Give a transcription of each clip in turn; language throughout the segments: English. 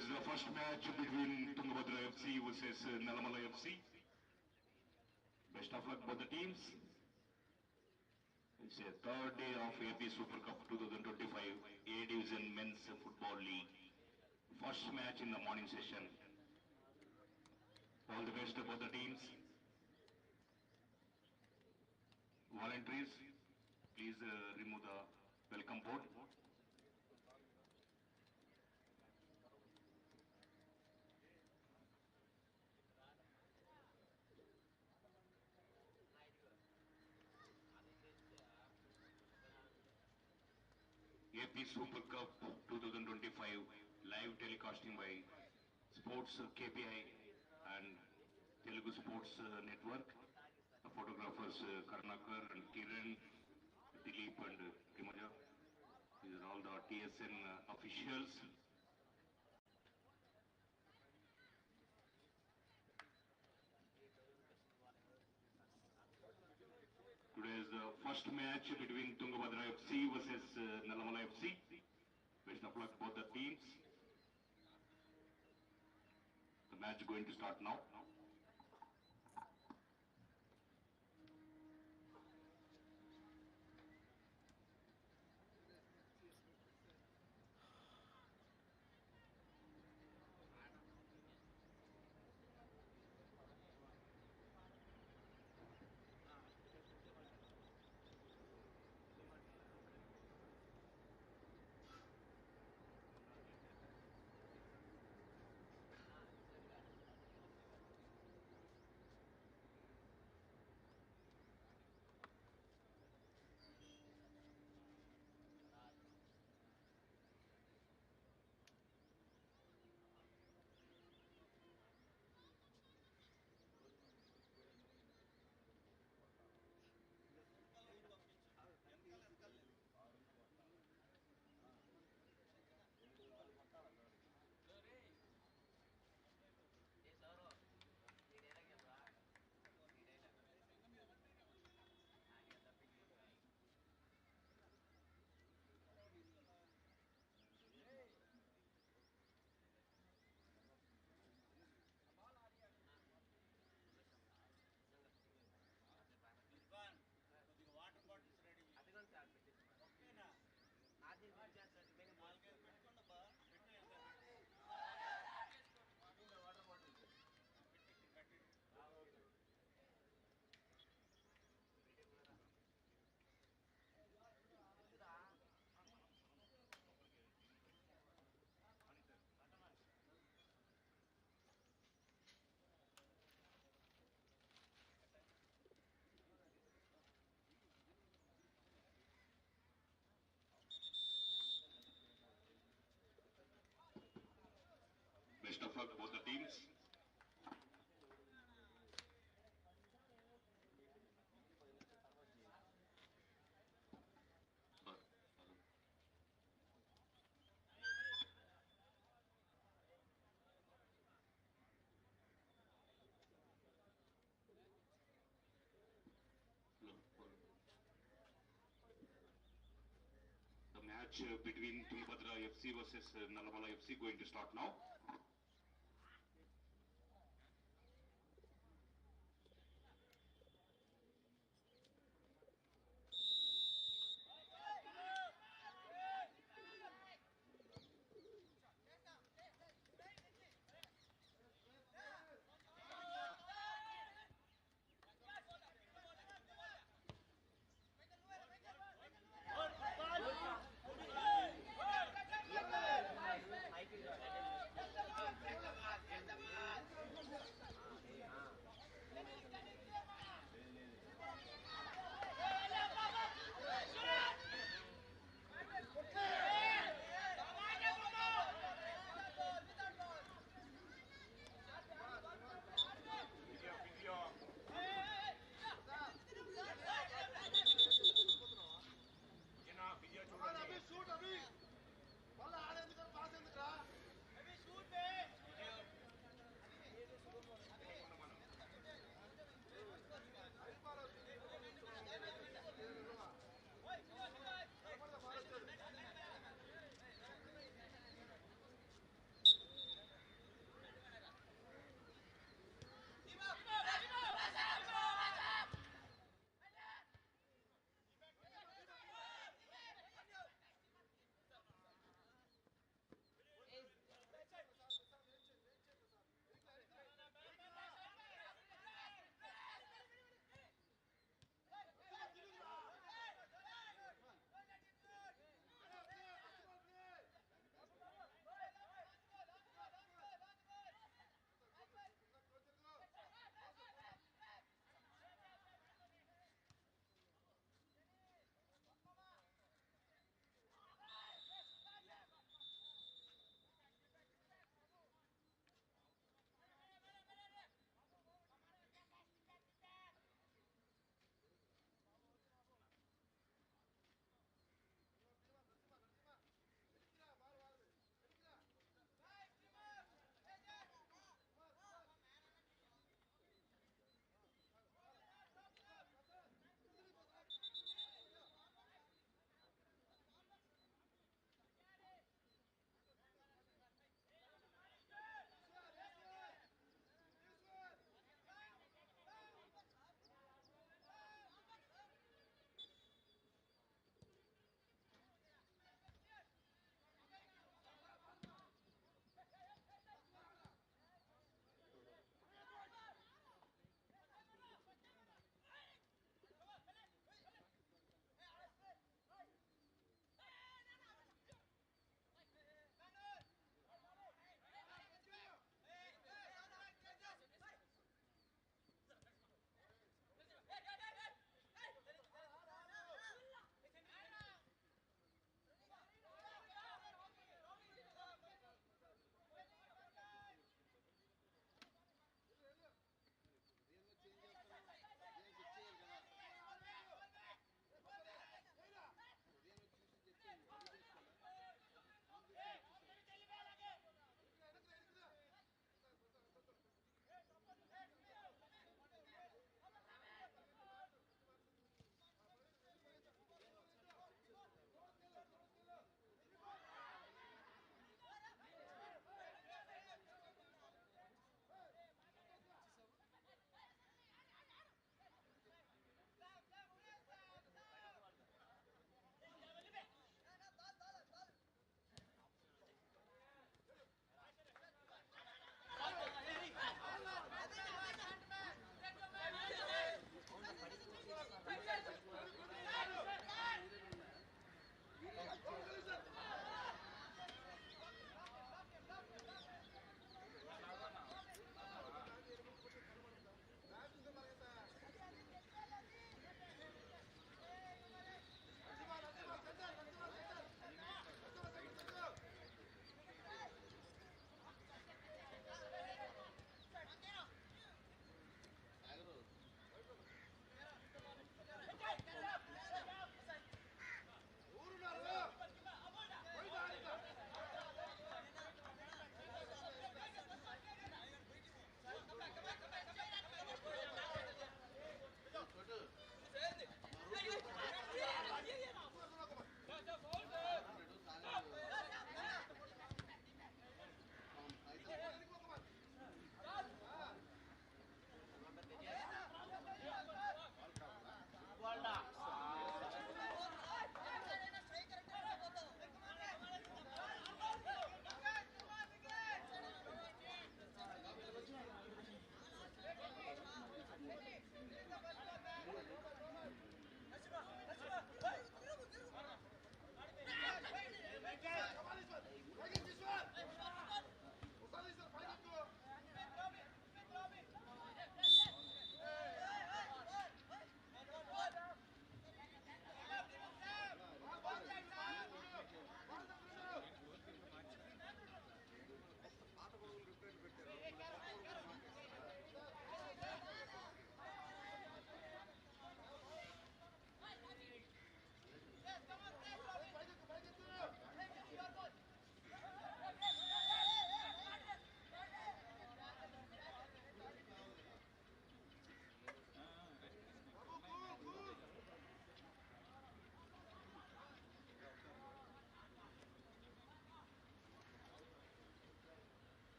is the first match between Tungabhadra FC versus Nallamala FC. Best of luck both the teams. It's a third day of AP Super Cup 2025 A Division Men's Football League. First match in the morning session. All the best to both the teams. Volunteers, please remove the welcome board. AP Super Cup 2025 live telecasting by Sports KPI and Telugu Sports Network. The photographers Karnakar and Kiran, Dilip and Kimaja. These are all the TSN officials. Today is the first match between Tungabhadra FC versus Nallamala FC. Best of luck both the teams. The match is going to start now. Water bottles ready అదిగోండి sir పెట్టేసి ఓకేనా నాది పెట్టేస్తారు నేను నాలుగైదు పెట్టుకోండబ్బా పెట్టు water bottles పెట్టి Best of luck both the teams. The match between Tungabhadra FC versus Nallamala FC going to start now.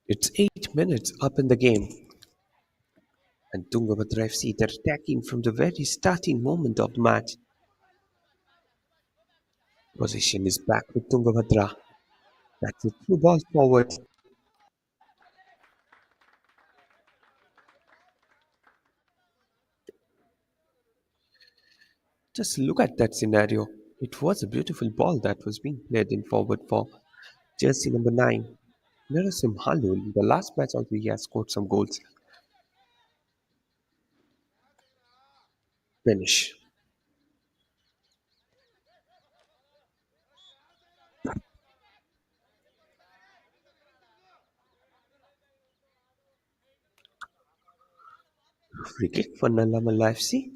It's 8 minutes up in the game, and Tungabhadra FC they're attacking from the very starting moment of the match. Possession is back with Tungabhadra. That's a through ball forward. Just look at that scenario. It was a beautiful ball that was being played in forward for jersey number 9. Narasim Halu, in the last match also he has scored some goals. Finish. Free kick for Nallamala FC.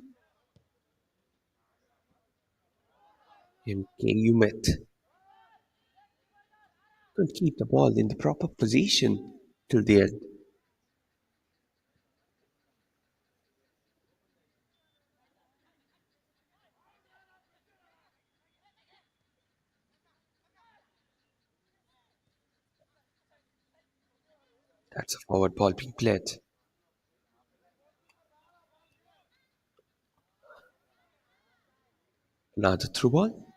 MK Umet couldn't keep the ball in the proper position till the end. That's a forward ball being played. Another through ball.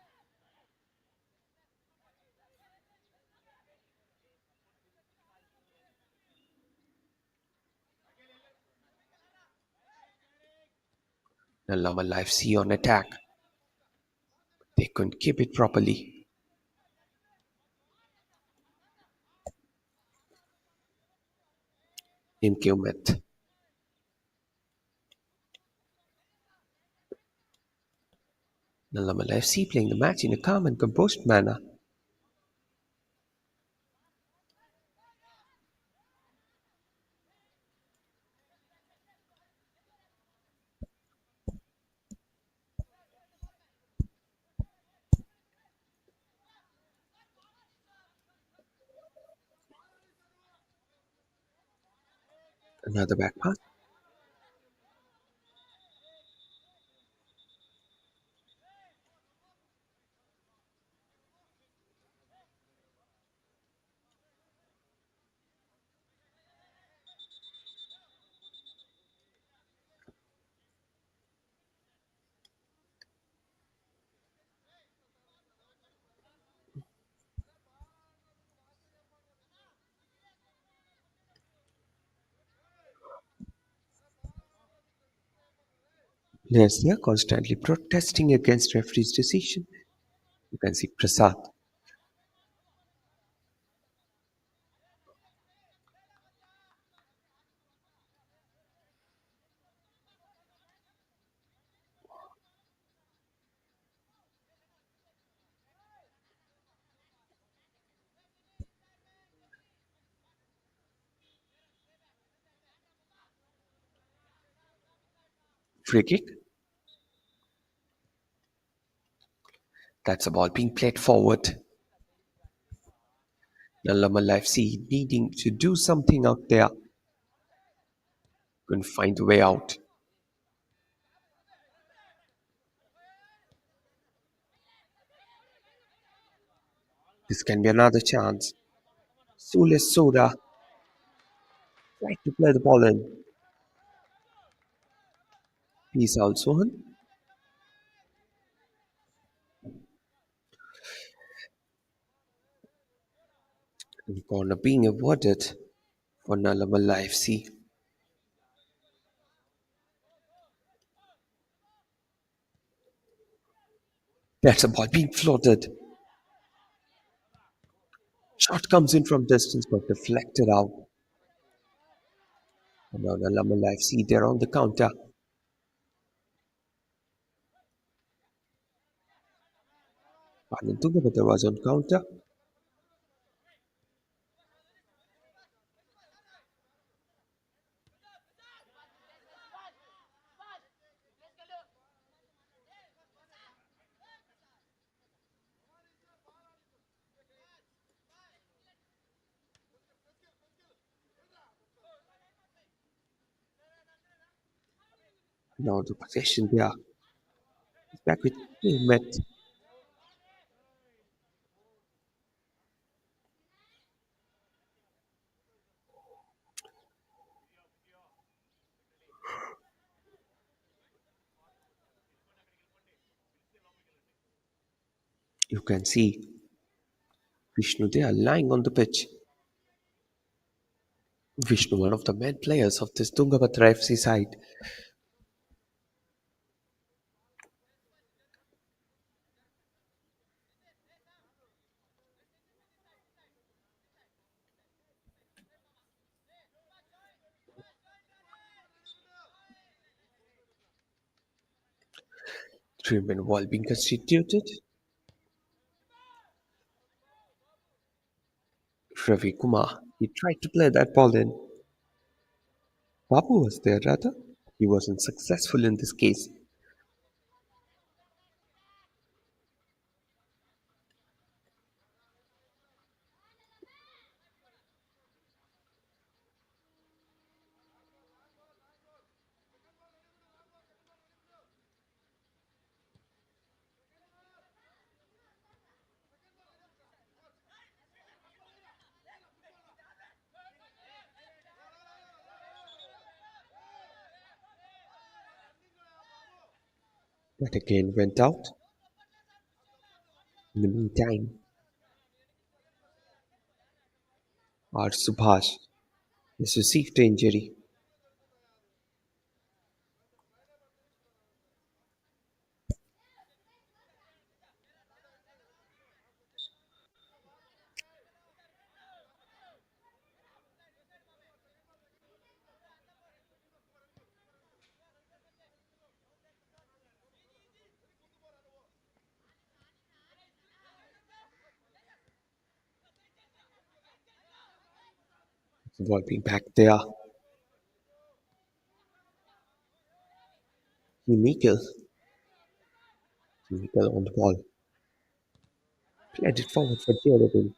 Nallamala FC on attack. They couldn't keep it properly. MK Umet. Nallamala FC playing the match in a calm and composed manner. Another back pass. Players there constantly protesting against referee's decision. You can see Prasad. Free kick. That's a ball being played forward. Nallamala FC needing to do something out there. Couldn't find a way out. This can be another chance. Sulis Soda tried to play the ball in. Peace out, Sohan. And corner being awarded for Nallamala FC. That's a ball being floated. Shot comes in from distance but deflected out. And now Nallamala FC, they're on the counter. Ananthapuram was on counter. Now the possession there. It's back with Met. You can see Vishnu there lying on the pitch. Vishnu, one of the main players of this Tungabhadra FC side. Three-man wall being constituted. Ravi Kumar, he tried to play that ball in. Babu was there rather. He wasn't successful in this case. That again went out. In the meantime, our Subhash has received the injury. The ball being back there. Himikil. Himikil on the ball. Played it forward for Jeremy.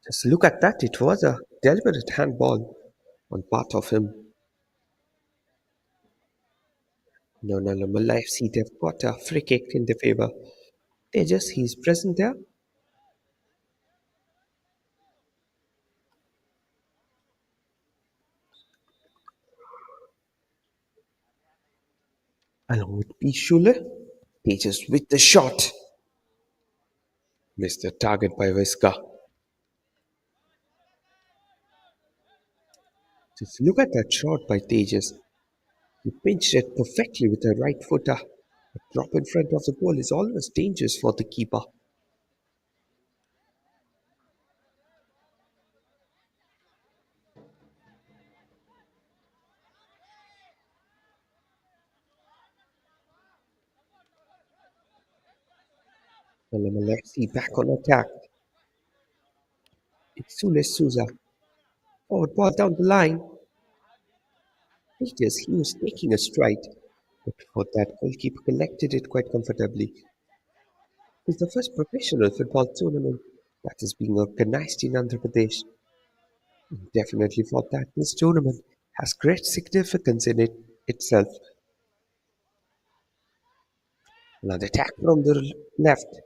Just look at that. It was a deliberate handball on part of him. No, Nallamala FC, they've got a free kick in their favor. Tejas, he's present there. Along with Pishule. Tejas with the shot. Missed the target by Viska. Just look at that shot by Tejas. He pinched it perfectly with a right footer. A drop in front of the goal is always dangerous for the keeper. Nallamala FC back on attack. It's Sule Souza. Forward ball down the line. Tejas, he was taking a stride. But for that, goalkeeper collected it quite comfortably. It's the first professional football tournament that is being organized in Andhra Pradesh. Definitely for that, this tournament has great significance in it itself. Another attack from the left.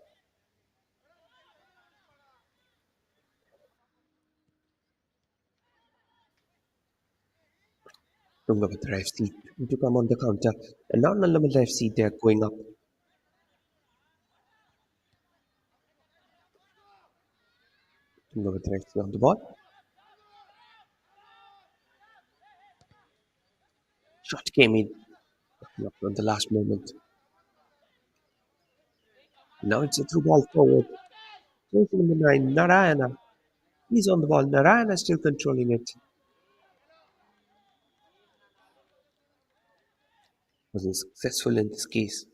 Tungabhadra FC to come on the counter. And now Nallamala FC, they are going up. Tungabhadra FC on the ball. Shot came in. Not on the last moment. Now it's a through ball forward. Jersey number 9, Narayana. He's on the ball. Narayana still controlling it. Wasn't successful in this case.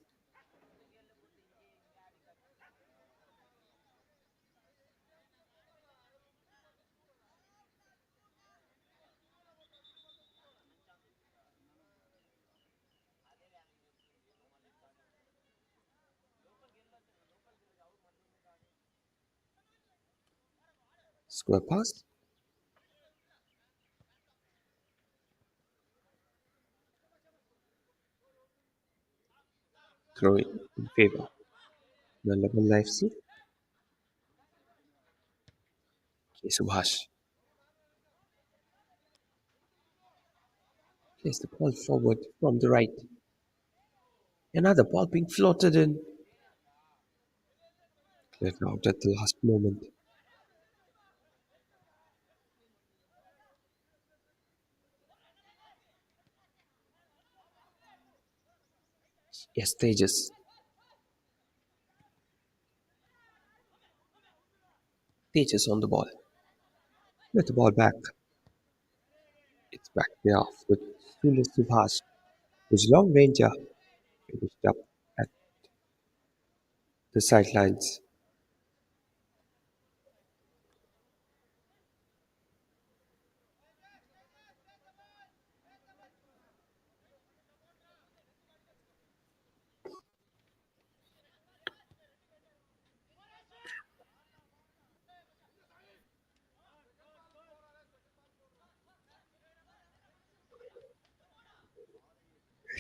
Square pass, throw in favor. Nallamala FC, K. Subhash plays the ball forward from the right. Another ball being floated in, cleared out at the last moment. Yes, Tejas on the ball. With the ball back, it's back there with Sule Subhash, whose long ranger finished up at the sidelines.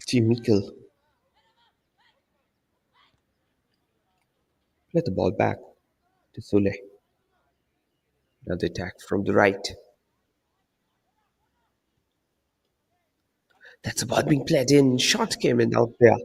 Jim Mikkel let the ball back to Sule. Another attack from the right. That's a ball being played in. Shot came in out there.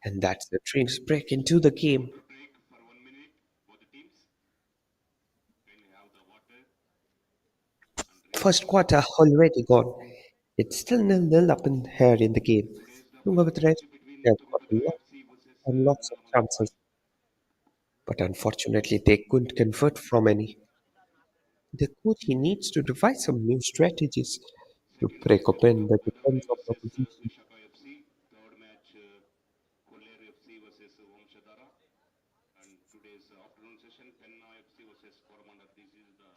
And that's the drinks break into the game. Water break for 1 minute, both the teams. Can you have the water and First refresh? quarter already gone. It's still nil-nil up in here in the game. Today's the first Tungabhadra match between have got Tungabhadra FC versus lots of Nallamala FC. chances, but unfortunately they couldn't convert from any. The coach he needs to devise some new strategies to Second break match open the Adavari defense of the versus opposition. Vishaka FC. Third match Koller FC versus Vamshadhara. And today's afternoon session Penna FC versus Coromandel. This is the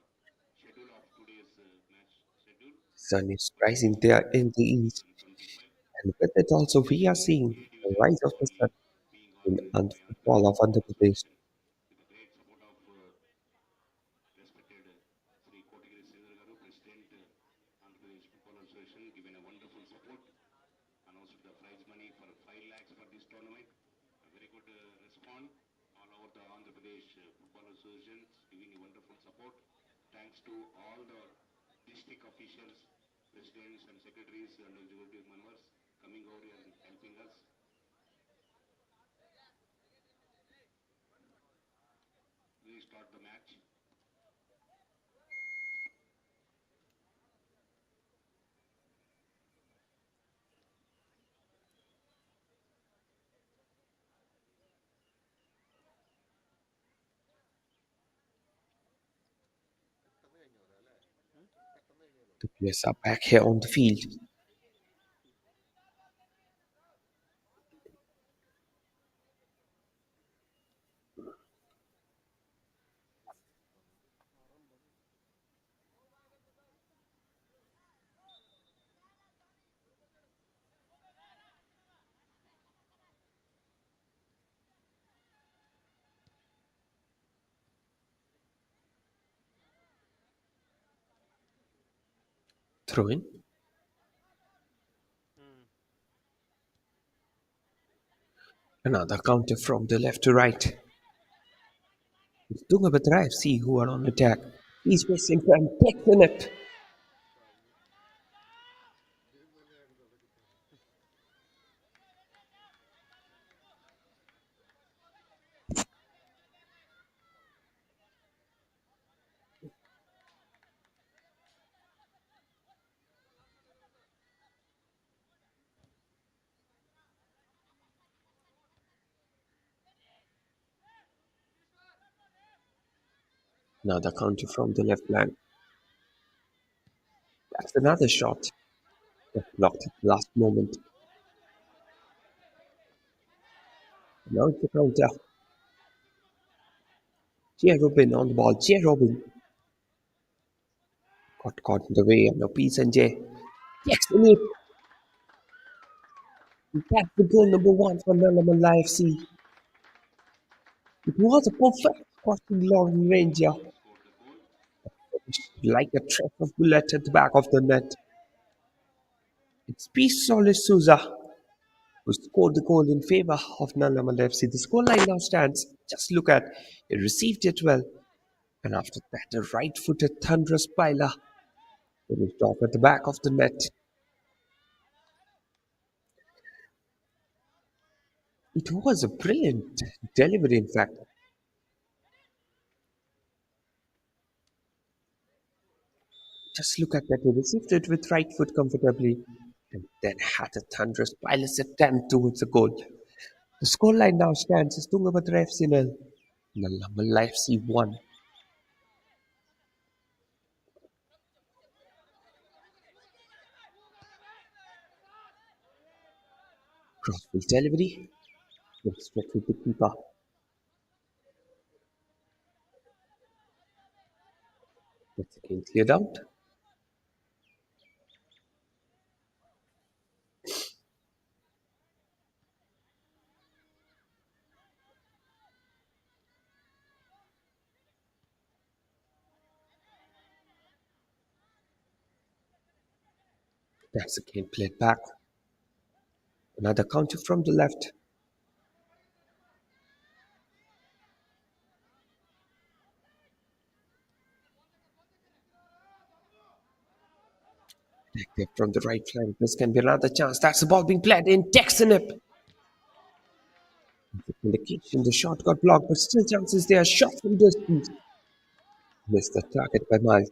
schedule of today's match schedule Sun is for rising APFA there in the east, 2025. and with it also we are seeing A the division rise of the football sun league being in organized the by Andhra football Pradesh of Andhra Football Pradesh. Association with the great support of respected Sri Kotigiri Sridhar Garu, President Andhra Pradesh Football Association, given a wonderful support and also the prize money for 5 lakhs for this tournament. A very good response all over the Andhra Pradesh Football Associations giving a wonderful support. Thanks to all the district officials, presidents and secretaries and executive members coming over here and helping us. We start the match. The players are back here on the field. Throw in. Another counter from the left to right. It's Tungabhadra FC who are on attack. He's missing and takes the net. Another counter from the left flank. That's another shot that blocked at the last moment. Now it's the counter. J. Robin on the ball. J. Robin got caught in the way. And now P. Sanjay. Yes, in it. That's the goal number one for Nallamala FC. It was a perfect crossing long range here. Like a track of bullet at the back of the net. It's P. Solis Souza who scored the goal in favour of Nallamala FC. The scoreline now stands. Just look at he received it well. And after that, a right-footed thunderous piler finished off at the back of the net. It was a brilliant delivery, in fact. Just look at that. He received it with right foot comfortably and then had a thunderous pilot's attempt towards the goal. The scoreline now stands as Tungabhadra FC 0, Nallamala FC 1. Crossfield delivery. Went straight with the keeper. That's again cleared out. That's again played back. Another counter from the left. Back there from the right flank. This can be another chance. That's the ball being played in. Texanip. Indication the shot got blocked, but still chances there. Shot from distance. Missed the target by miles.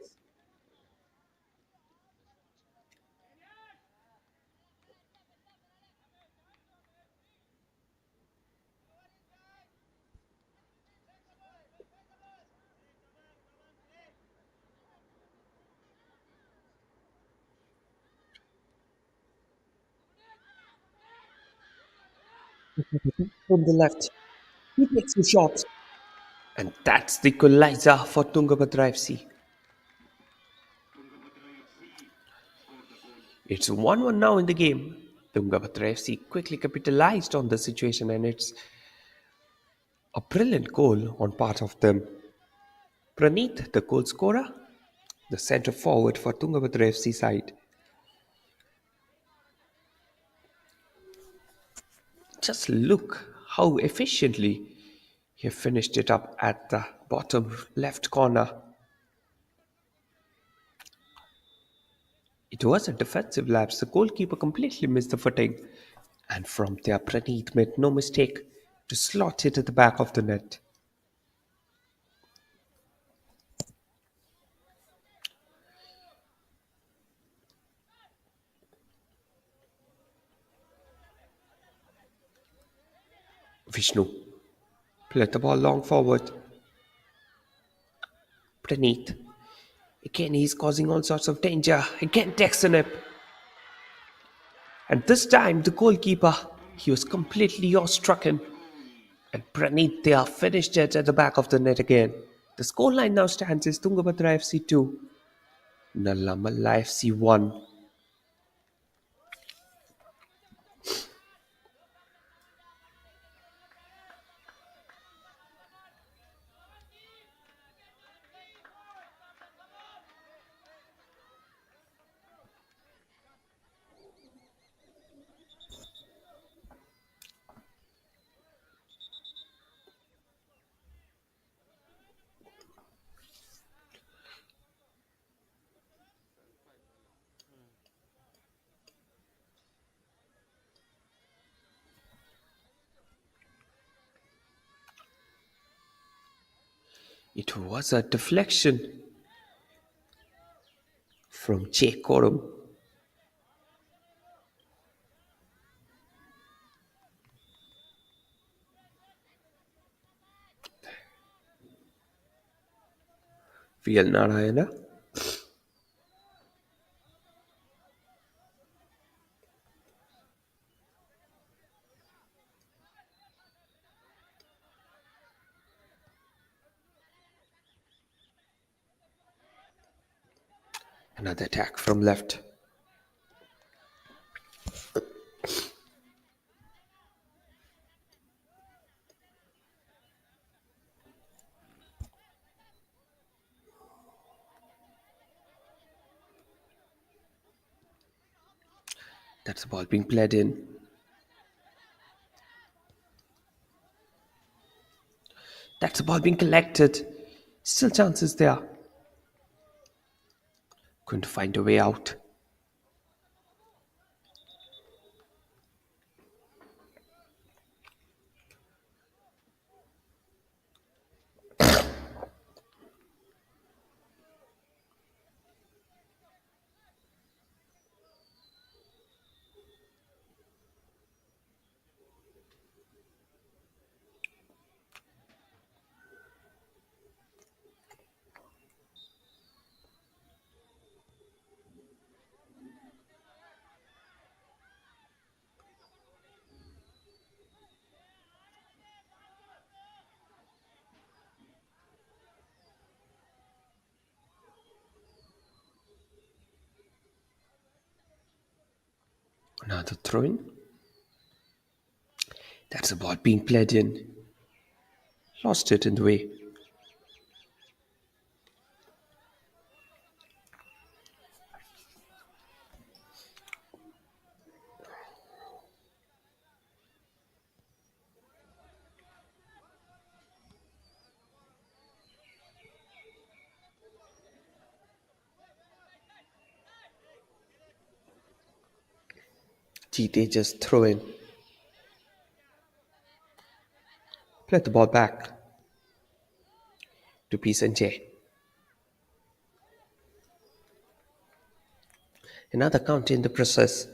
From the left. He takes the shot. And that's the equalizer for Tungabhadra FC. It's 1-1 now in the game. Tungabhadra FC quickly capitalized on the situation and it's a brilliant goal on part of them. Praneeth, the goal scorer, the centre forward for Tungabhadra FC side. Just look how efficiently he finished it up at the bottom left corner. It was a defensive lapse. The goalkeeper completely missed the footing. And from there, Praneeth made no mistake to slot it at the back of the net. Vishnu played the ball long forward. Praneeth. Again, he's causing all sorts of danger. Again, Texanip. And this time, the goalkeeper, he was completely awe-stricken. And Praneeth, they are finished it at the back of the net again. The scoreline now stands as Tungabhadra FC 2, Nallamala FC 1. It was a deflection from Che Korum. VL Narayana. Another attack from left. That's the ball being played in. That's the ball being collected. Still chances there. Couldn't find a way out. Another throw in. That's the ball being played in. Lost it in the way. GT just throw in. Play the ball back to P. Sanjay. Another count in the process.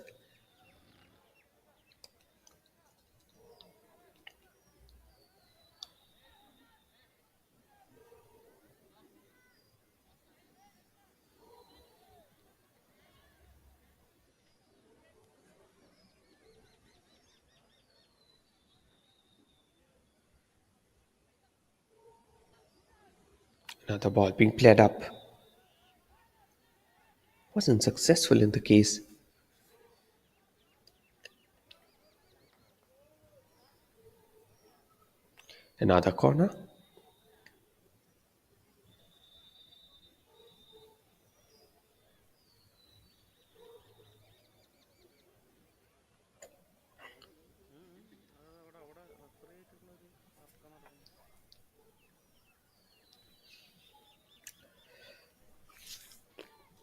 Another ball being played up. Wasn't successful in the case. Another corner.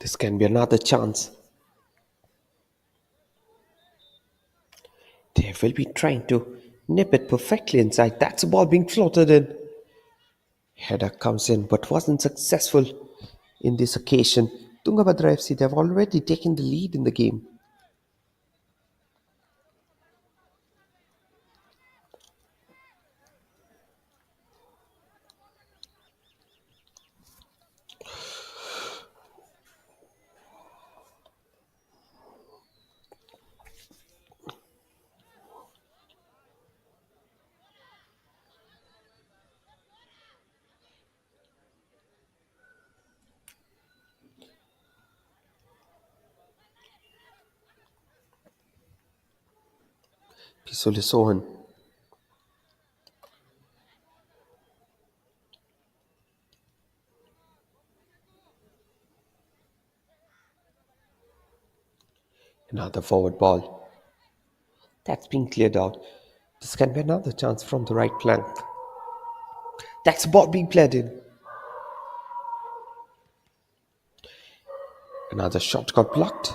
This can be another chance. They will be trying to nip it perfectly inside. That's a ball being floated in. Header comes in but wasn't successful in this occasion. Tungabhadra FC, they've already taken the lead in the game. Pisole Sohan. Another forward ball. That's been cleared out. This can be another chance from the right flank. That's a ball being played in. Another shot got blocked.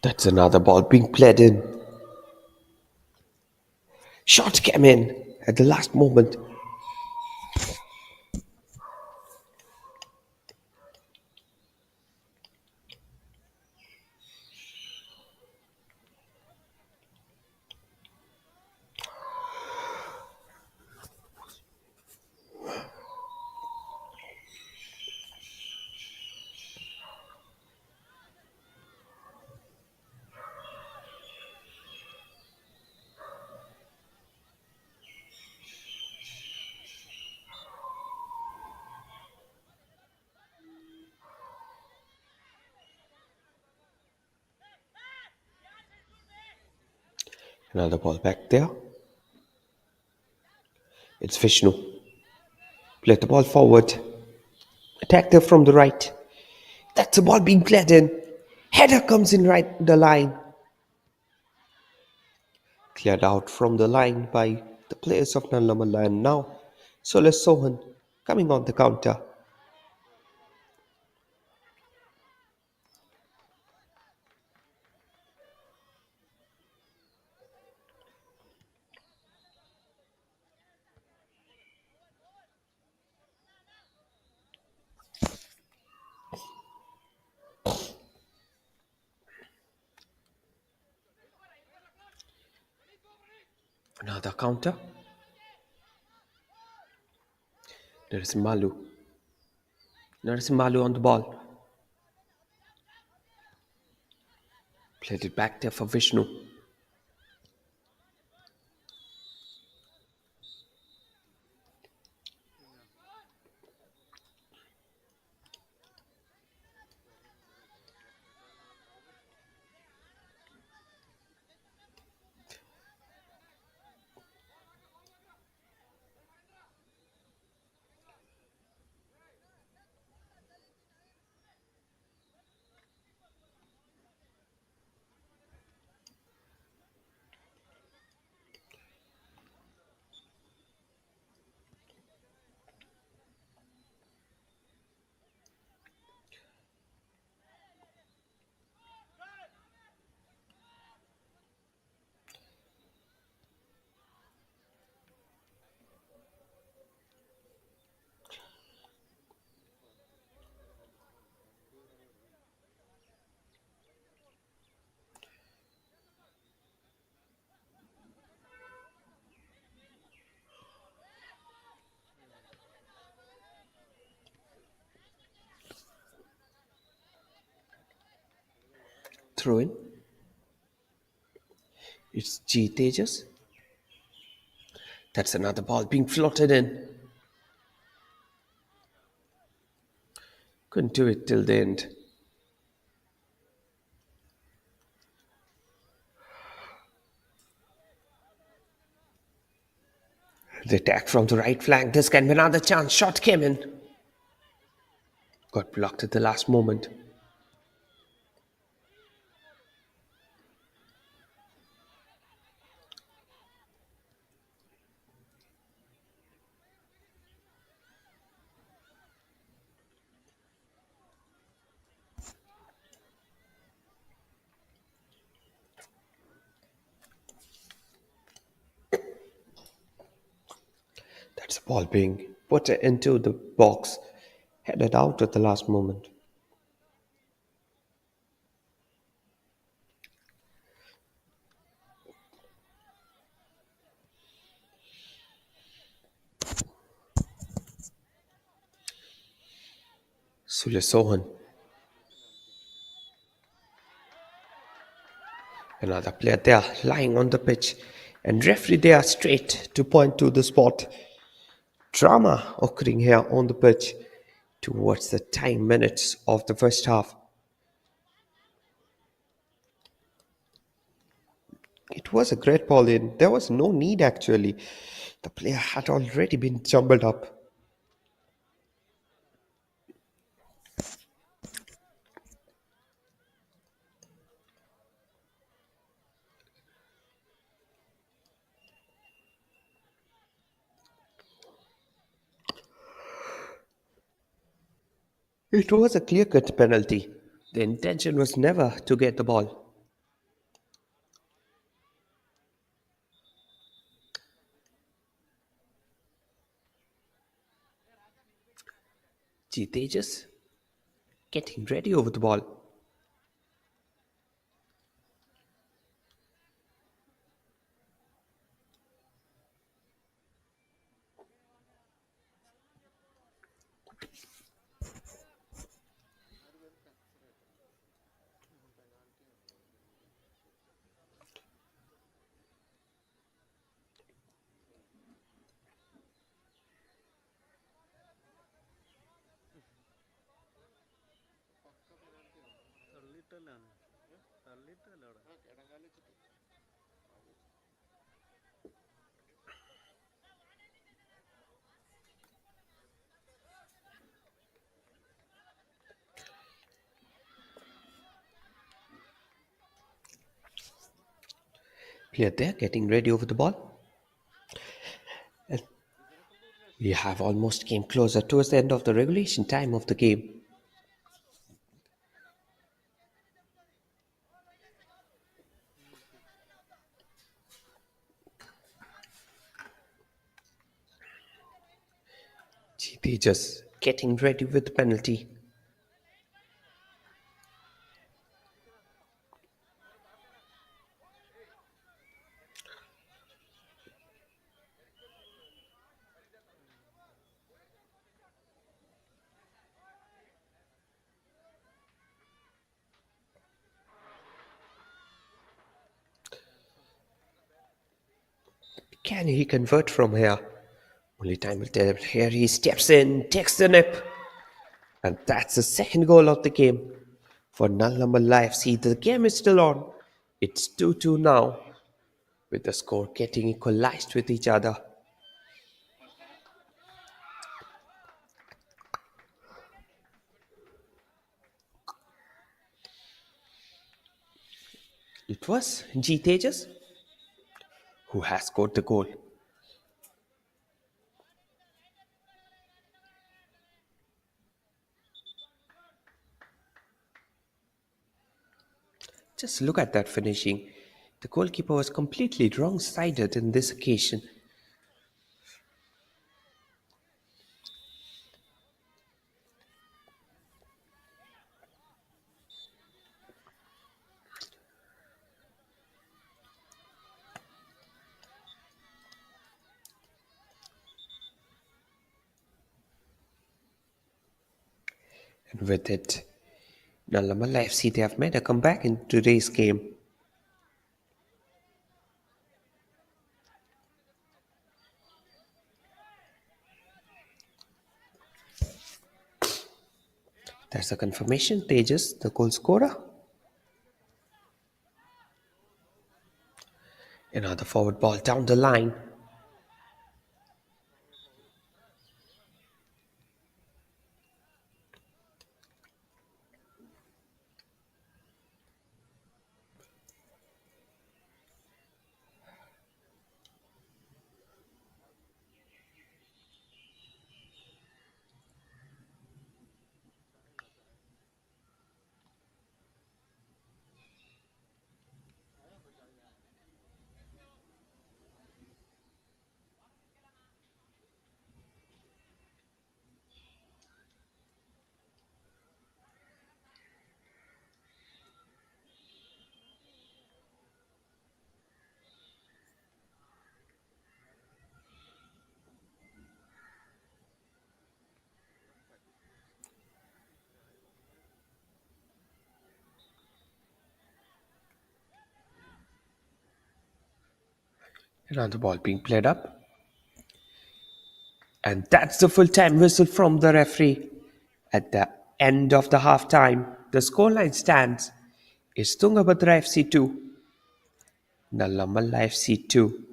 That's another ball being played in. Shot came in at the last moment. Another ball back there. It's Vishnu. Played the ball forward. Attack there from the right. That's a ball being played in. Header comes in right the line. Cleared out from the line by the players of Nallamala, and now Solar Sohan coming on the counter. Another counter. There is Malu. There is Malu on the ball. Played it back there for Vishnu. Throw in. It's G Tejas. That's another ball being floated in. Couldn't do it till the end. The attack from the right flank. This can be another chance. Shot came in. Got blocked at the last moment. That's a ball being put into the box. Headed out at the last moment. Sule Sohan. Another player there lying on the pitch. And referee there straight to point to the spot. Drama occurring here on the pitch towards the time minutes of the first half. It was a great ball in. There was no need actually. The player had already been jumbled up. It was a clear-cut penalty. The intention was never to get the ball. G Tejas getting ready over the ball. തള്ളിയിട്ടല്ലാണ് തള്ളിയിട്ടല്ല അവിടെ. Player there getting ready over the ball. And we have almost came closer towards the end of the regulation time of the game. G Tejas getting ready with the penalty. Can he convert from here? Only time will tell. Here he steps in, takes the nip. And that's the second goal of the game. For Nallamala FC, the game is still on. It's 2-2 now, with the score getting equalized with each other. It was G Tejas who has scored the goal. Just look at that finishing. The goalkeeper was completely wrong-sided in this occasion. And with it, Nallamala FC, they have made a comeback in today's game. There's a confirmation. Tejas, the goal scorer. Another forward ball down the line. Another ball being played up. And that's the full-time whistle from the referee. At the end of the half-time, the scoreline stands. It's Tungabhadra FC 2, Nallamala FC 2.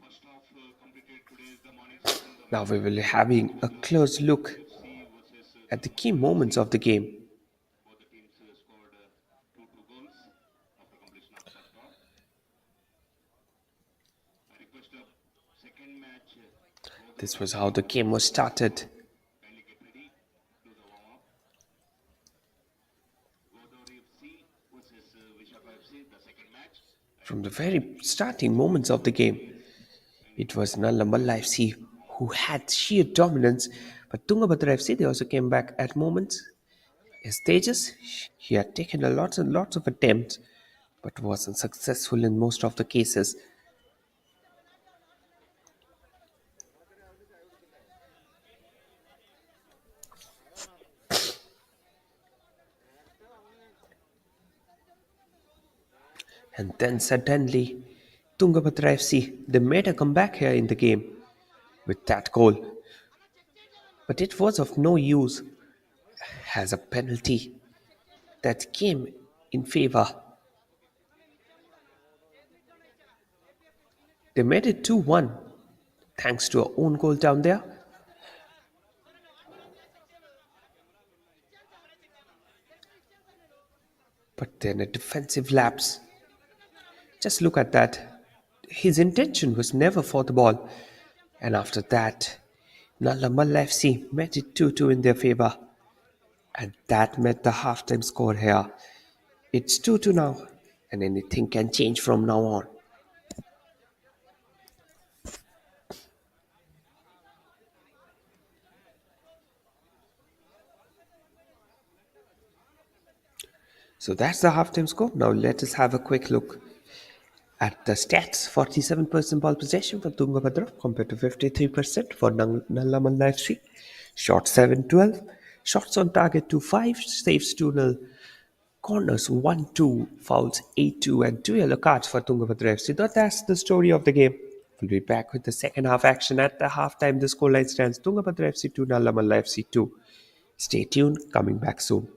First half completed today is the morning session. The Now match we will be having a close look FC versus at the key Tungabhadra moments FC. of the game. Both the teams scored 2 goals after completion of first half. I request a second match. This was how the game was started. Kindly get ready. Do the warm up. Godavari FC versus Vishaka FC, the second match. From the very starting moments of the game, it was Nallamala FC who had sheer dominance, but Tungabhadra FC, they also came back at moments. As Tejas, he had taken a lots and lots of attempts, but wasn't successful in most of the cases. And then suddenly, Tungabhadra FC, they made a comeback here in the game with that goal. But it was of no use as a penalty that came in favor. They made it 2-1 thanks to a own goal down there. But then a defensive lapse. Just look at that. His intention was never for the ball. And after that, Nallamala FC made it 2-2 in their favor. And that made the halftime score here. It's 2-2 now, and anything can change from now on. So that's the halftime score. Now let us have a quick look at the stats. 47% ball possession for Tungabhadra compared to 53% for Nallamala FC. Shots 7-12. Shots on target 2-5. Saves 2-0. Corners 1-2. Fouls 8-2. And 2 yellow cards for Tungabhadra FC. That's the story of the game. We'll be back with the second half action. At the halftime, the scoreline stands Tungabhadra FC 2, Nallamala FC 2. Stay tuned, coming back soon.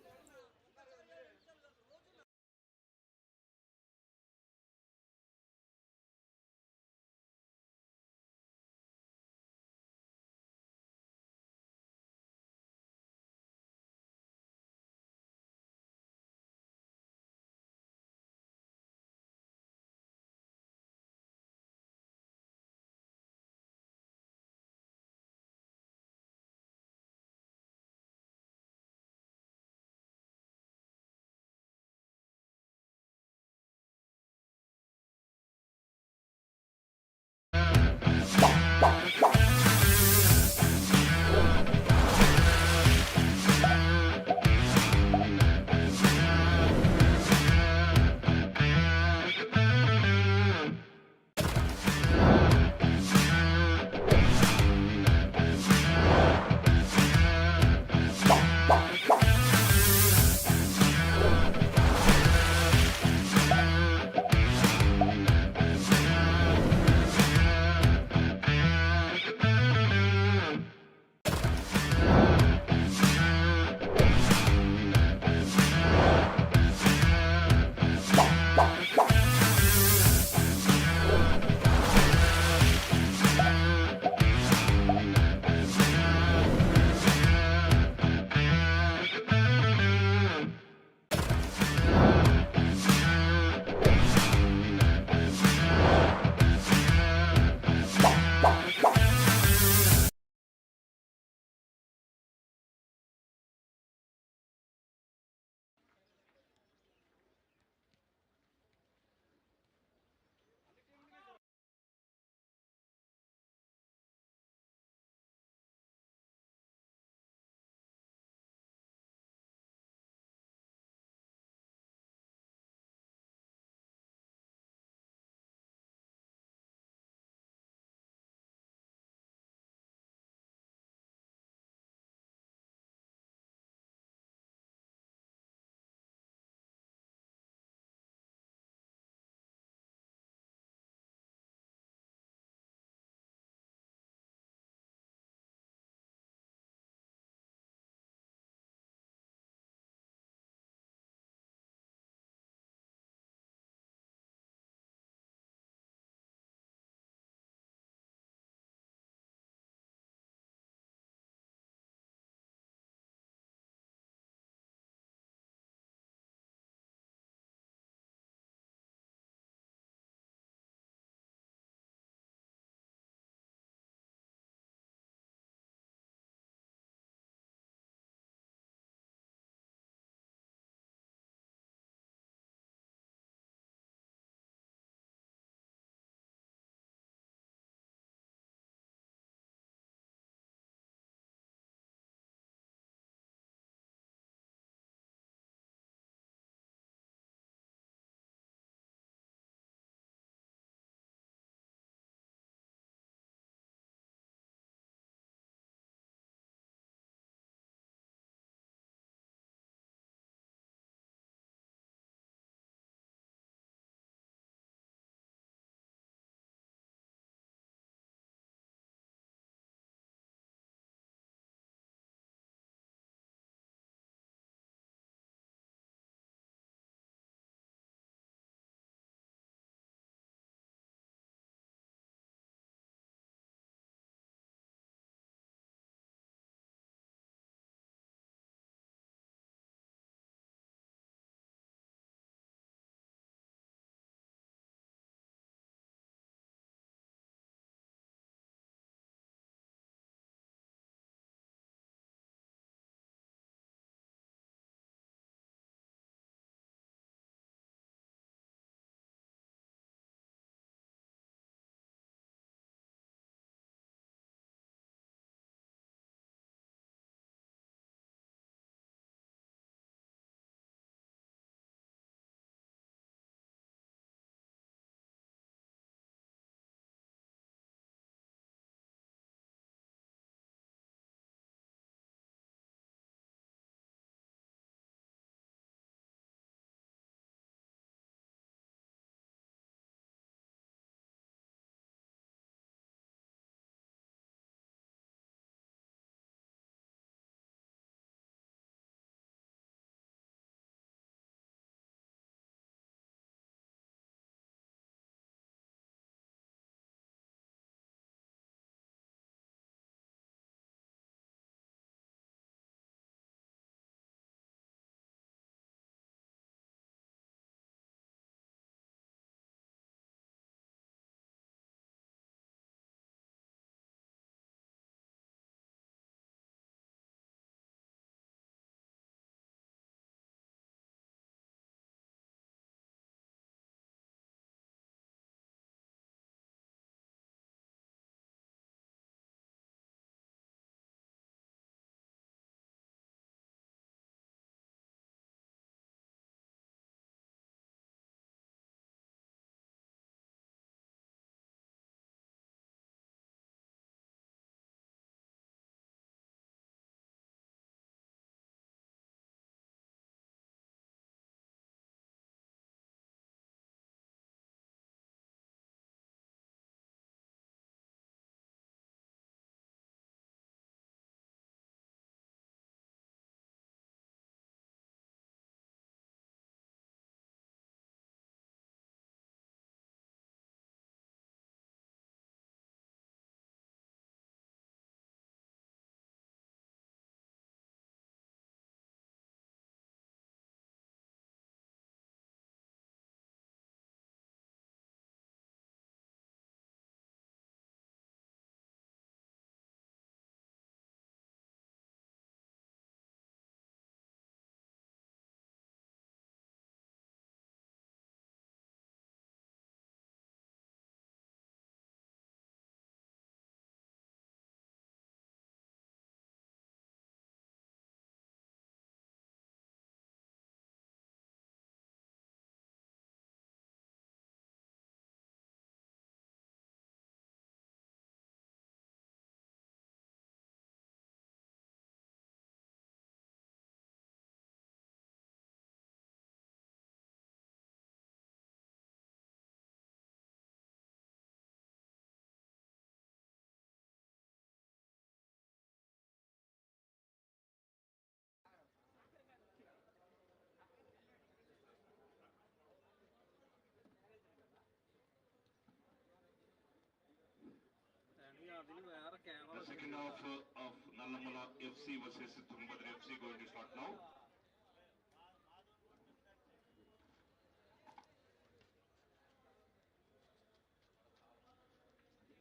The second half of Nallamala FC versus Tungabhadra FC going to start now.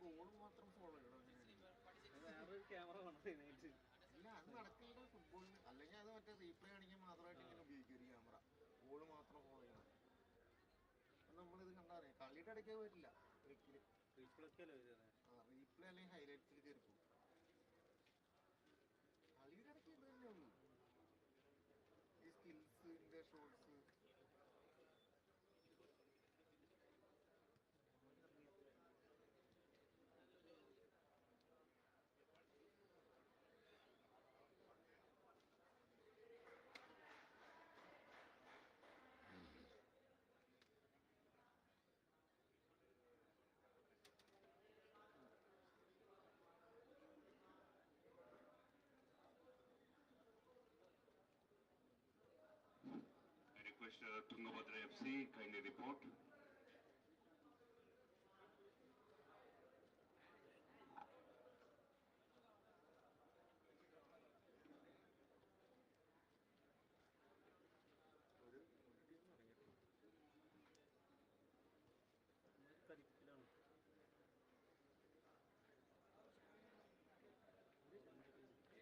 Goal മാത്രം follow ചെയ്യണം ഇല്ല അത് നടക്കില്ല ഫുട്ബോളിൽ അല്ലെങ്കിൽ അത് മറ്റേ replay കാണിക്കാൻ മാത്രമായിട്ട് ഇങ്ങനെ ഉപയോഗിക്കും ഒരു ക്യാമറ ഗോൾ മാത്രം ഫോളോ ചെയ്യണം അപ്പം നമ്മളിത് കണ്ടറിയാം കളിയുടെ ഇടയ്ക്ക് വരില്ല ഒരിക്കലും റീപ്ലേ അല്ലെങ്കിൽ ഹൈലൈറ്റ്സിൽ ചേർക്കും കളിയുടെ ഇടയ്ക്ക് ഇത് തന്നെ ഉള്ളൂ ഈ സ്കിൽസിന്റെ shorts I request Tungabhadra FC kindly report.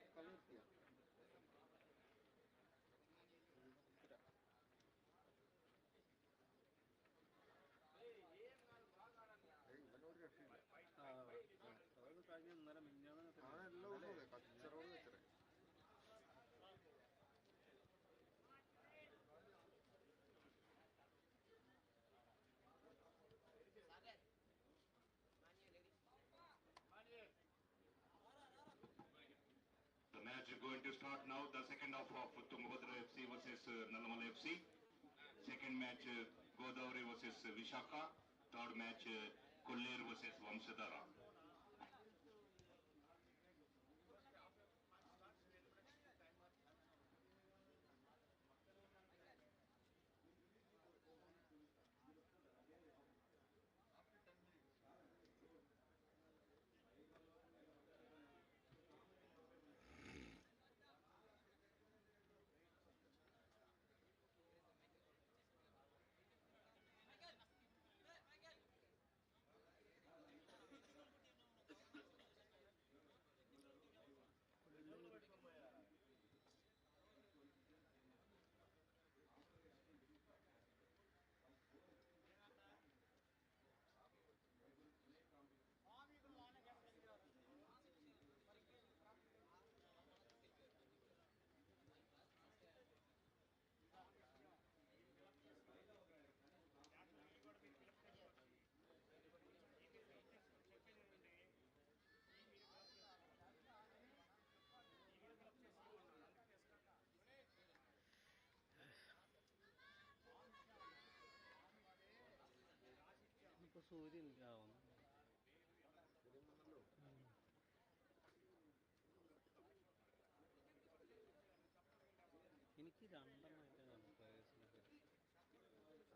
കളി നിർത്തിയ ഇവനൊരു രക്ഷയില്ല അവൻ എല്ലാ ദിവസവും അതെ കച്ചറോട് കച്ചറ The match is going to start now. The second half of Tungabhadra FC versus Nallamala FC. Second match Godavari versus Vishaka. Third match Koller versus Vamsadara.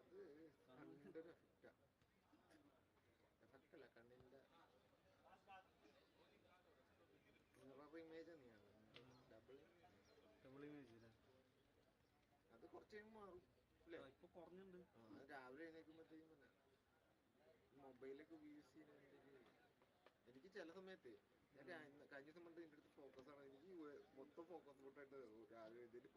അത് കണ്ണിന്റെ ഒരു എഫക്റ്റാ എഫക്റ്റ് അല്ല കണ്ണിന്റെ മിറർ ഇമേജ് തന്നെയാണ് ഡബിൾ അത് കുറച്ച് കഴിയുമ്പോൾ മാറും അല്ലേ അത് രാവിലെ എഴുന്നേൽക്കുമ്പോഴത്തേക്കും തന്നെ മൊബൈലൊക്കെ യൂസ് ചെയ്യുന്നതിൻ്റെ എനിക്ക് ചില സമയത്ത് ഞാൻ കഴിഞ്ഞ സമയത്ത് എൻ്റെ അടുത്ത് ഫോക്കസ് ആണ് എനിക്ക് മൊത്തം ഫോക്കസ് ഫുട്ടായിട്ട് രാവിലെ എഴുന്നേറ്റ്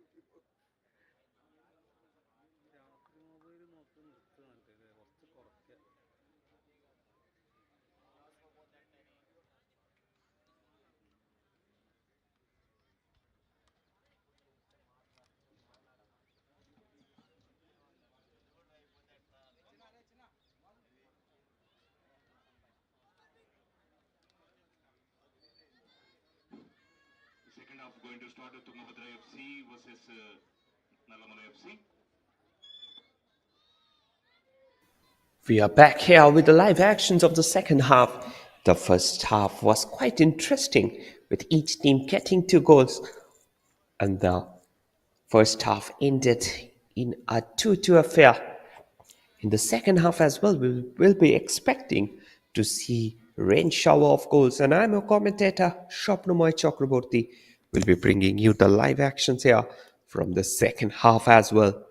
The second half going to start with Tungabhadra FC versus Nallamala FC. We are back here with the live actions of the second half. The first half was quite interesting, with each team getting 2 goals, and the first half ended in a 2-2 affair. In the second half as well, we will be expecting to see Rain shower of goals, and I'm your commentator, Shopnumoy Chakraborty. Will be bringing you the live actions here from the second half as well.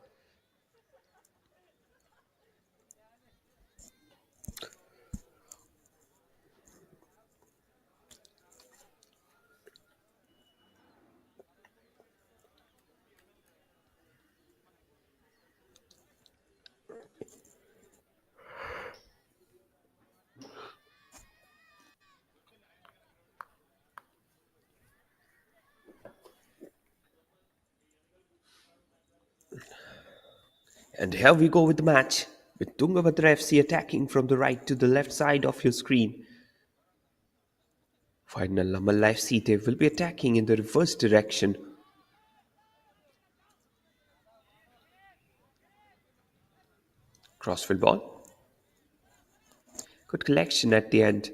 And here we go with the match, with Tungabhadra FC attacking from the right to the left side of your screen. While Nallamala FC, they will be attacking in the reverse direction. Crossfield ball. Good collection at the end.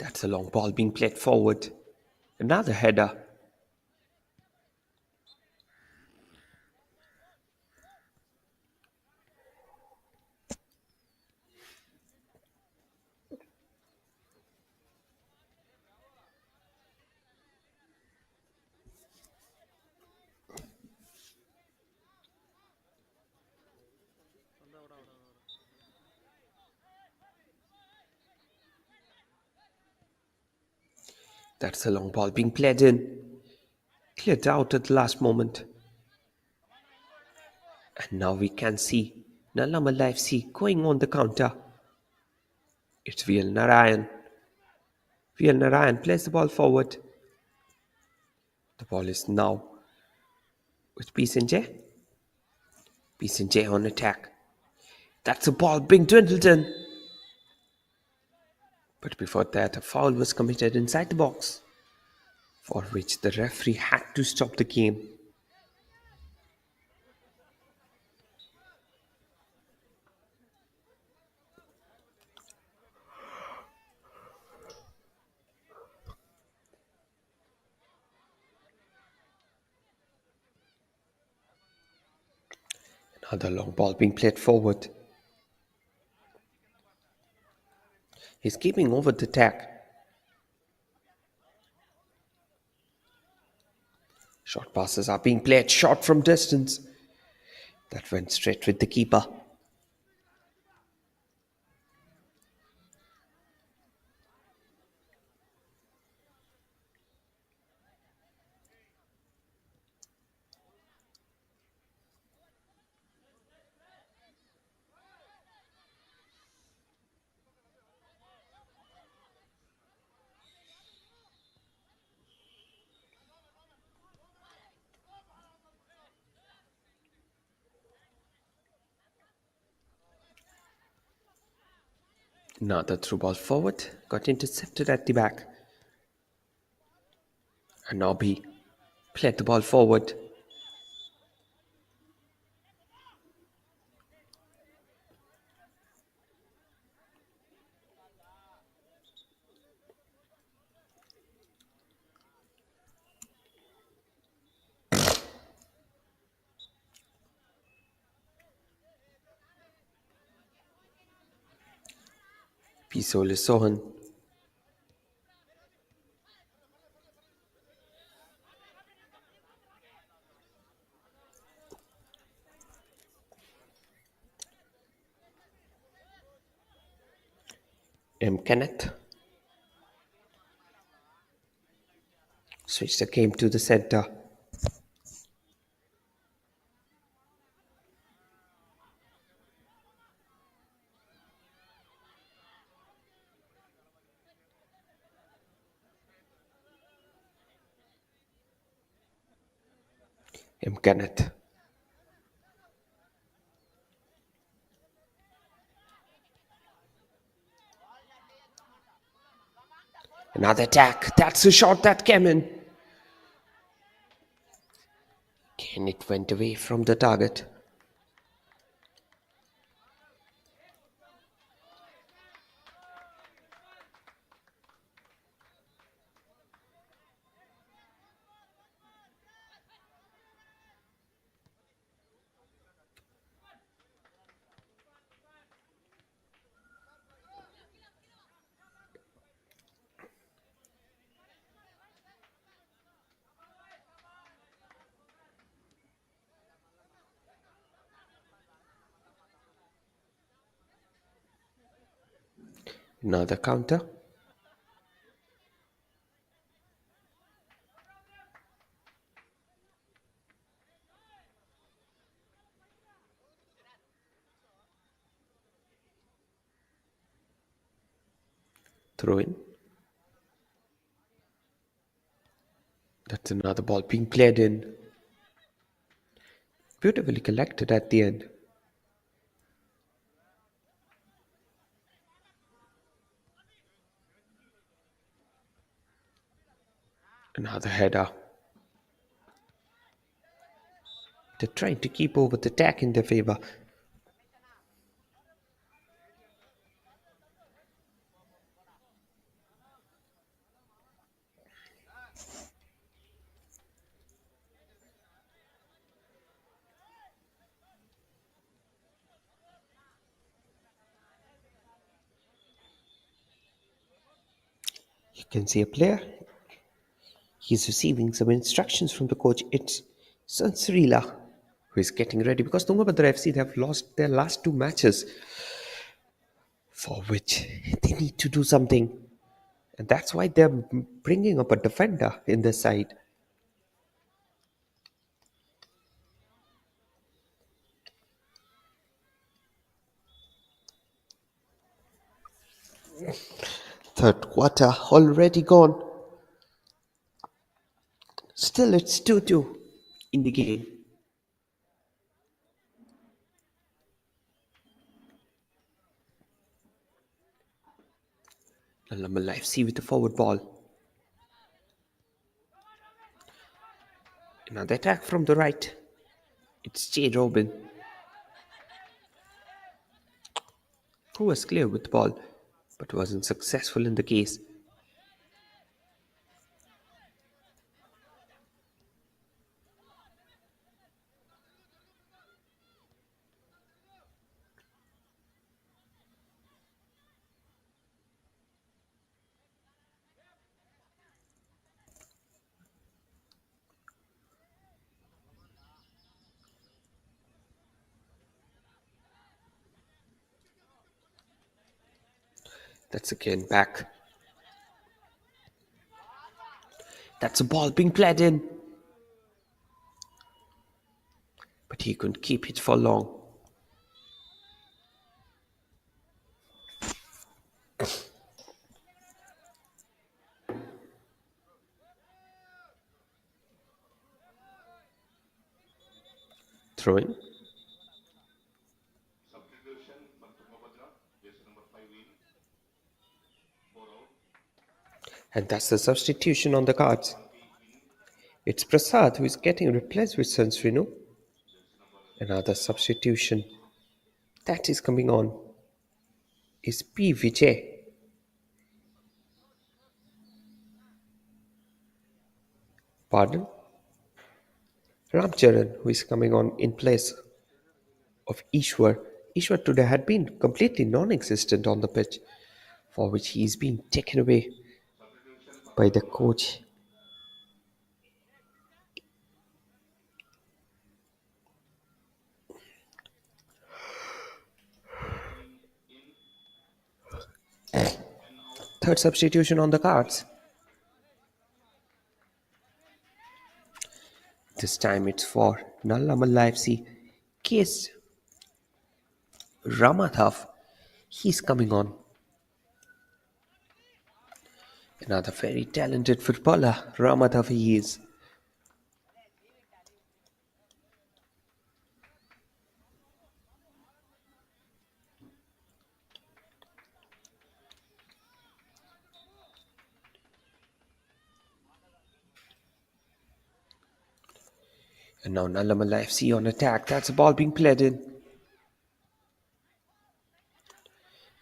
That's a long ball being played forward. Another header. That's a long ball being played in. Cleared out at the last moment. And now we can see Nallamala FC going on the counter. It's VL Narayan. VL Narayan plays the ball forward. The ball is now with P. J on attack. That's a ball being dwindled in. But before that, a foul was committed inside the box, for which the referee had to stop the game. Another long ball being played forward. He's keeping over the attack. Short passes are being played short from distance. That went straight with the keeper. Another through ball forward, got intercepted at the back. And Nobby played the ball forward. Pisole Sohan. Kenneth. Switched the game to the center. Kenneth. Another attack. That's a shot that came in. Again, it went away from the target. Another counter. Throw in. That's another ball being played in. Beautifully collected at the end. Another header. They're trying to keep over the attack in their favor. You can see a player. He's receiving some instructions from the coach. It's Sansrila who is getting ready because Tungabhadra FC they have lost their last two matches for which they need to do something. And that's why they're bringing up a defender in the side. Third quarter already gone. Still it's 2-2 in the game. Nallamala FC with the forward ball. Another attack from the right. It's J. Robin who was clear with the ball but wasn't successful in the case. That's again back. That's a ball being played in. But he couldn't keep it for long. Throw in. Substitution for Tungabhadra, jersey number 5 in, 4 out. And that's the substitution on the cards. It's Prasad who is getting replaced with Sansrinu. Another substitution that is coming on is P. Vijay. Pardon? Ramcharan who is coming on in place of Ishwar. Ishwar today had been completely non-existent on the pitch, for which he is being taken away by the coach. Third substitution on the cards. This time it's for Nallamala FC. Case Ramadhav. He's coming on. Another very talented footballer, Ramadhav he is. And now Nallamala FC on attack. That's a ball being played in.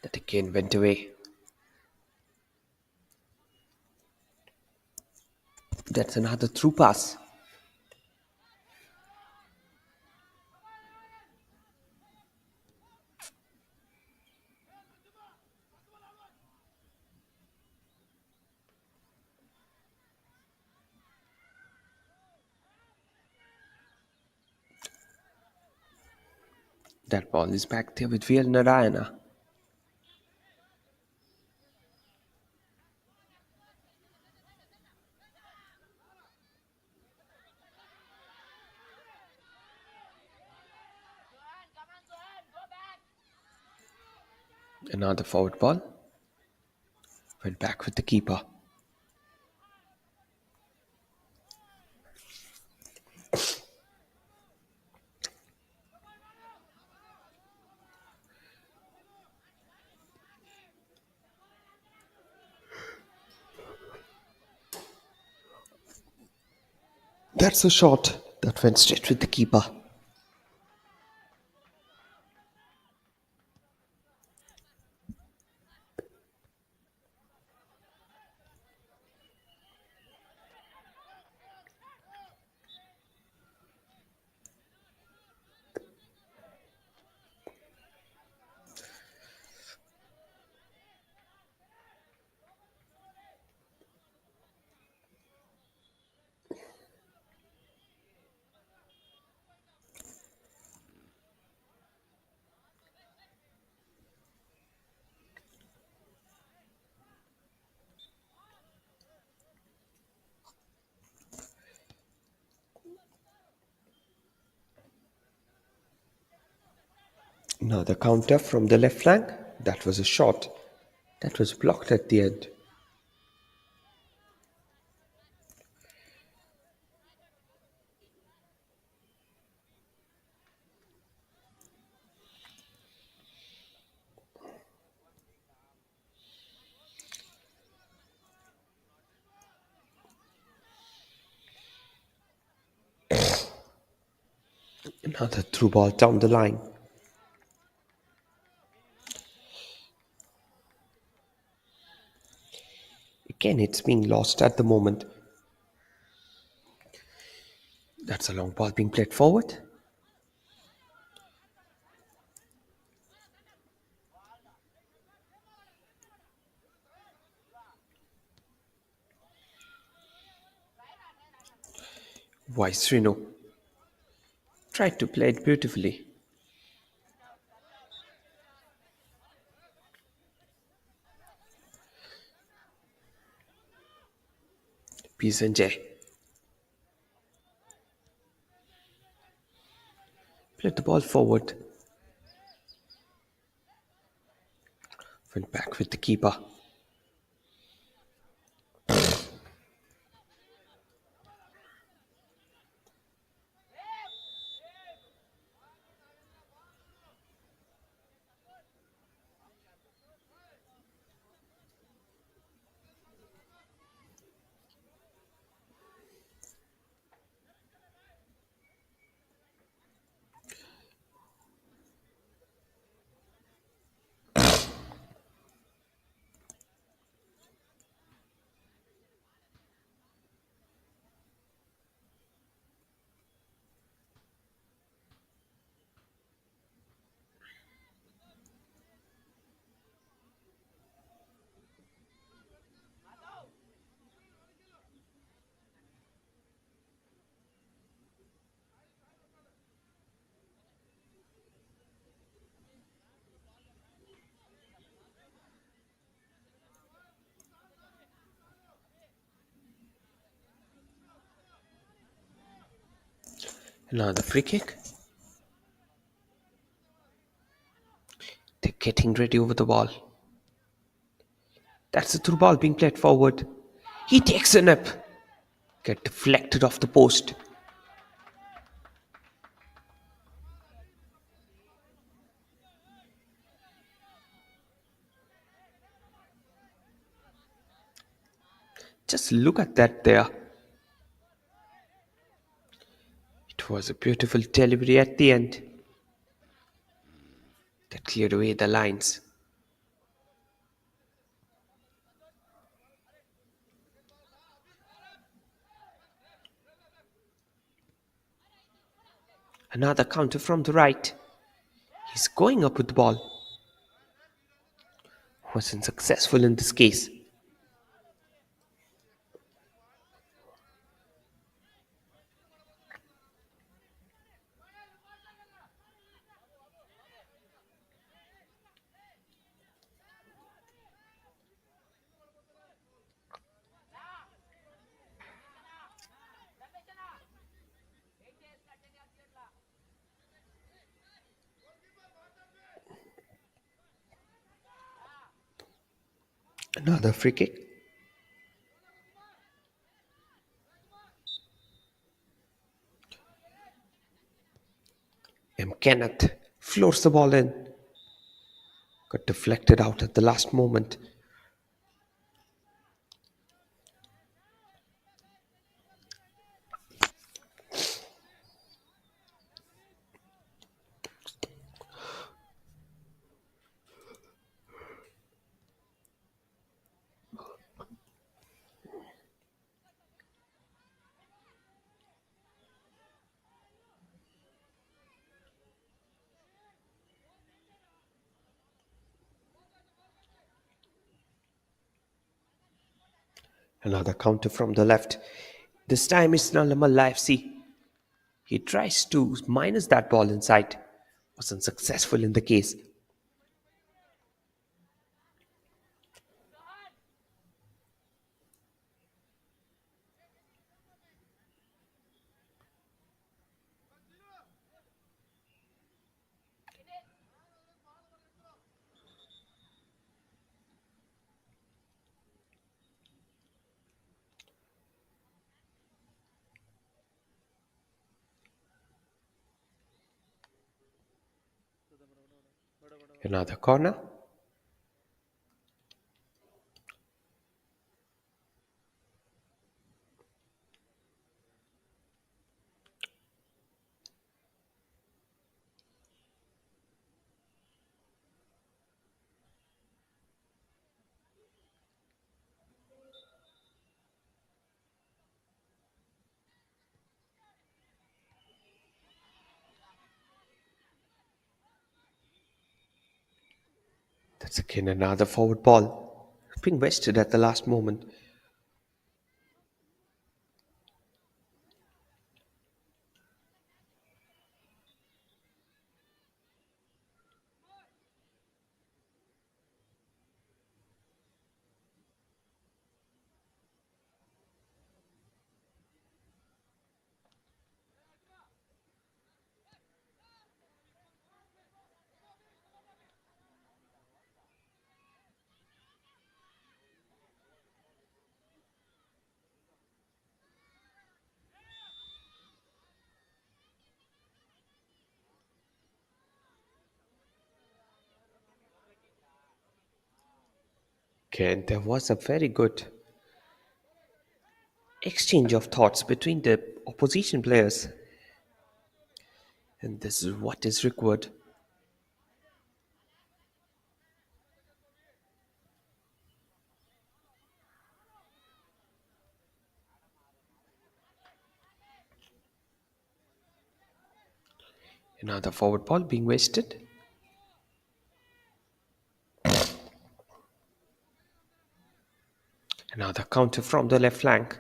That again went away. That's another through pass. That ball is back there with VL Narayana. Another forward ball. Went back with the keeper. That's a shot that went straight with the keeper. Now the counter from the left flank. That was a shot that was blocked at the end. Another through ball down the line. Again, it's being lost at the moment. That's a long ball being played forward. Vice tried to play it beautifully. P. Sanjay played the ball forward. Went back with the keeper. Another free kick. They're getting ready over the ball. That's a through ball being played forward. He takes a nip. Get deflected off the post. Just look at that there. It was a beautiful delivery at the end that cleared away the lines. Another counter from the right. He's going up with the ball. Wasn't successful in this case. Another free kick. Kenneth floors the ball in. Got deflected out at the last moment. Another counter from the left. This time it's Nallamala FC. He tries to minus that ball inside. Was unsuccessful in the case. Another corner. That's again another forward ball. Being wasted at the last moment. Okay, and there was a very good exchange of thoughts between the opposition players. And this is what is required. Another forward ball being wasted. Another counter from the left flank.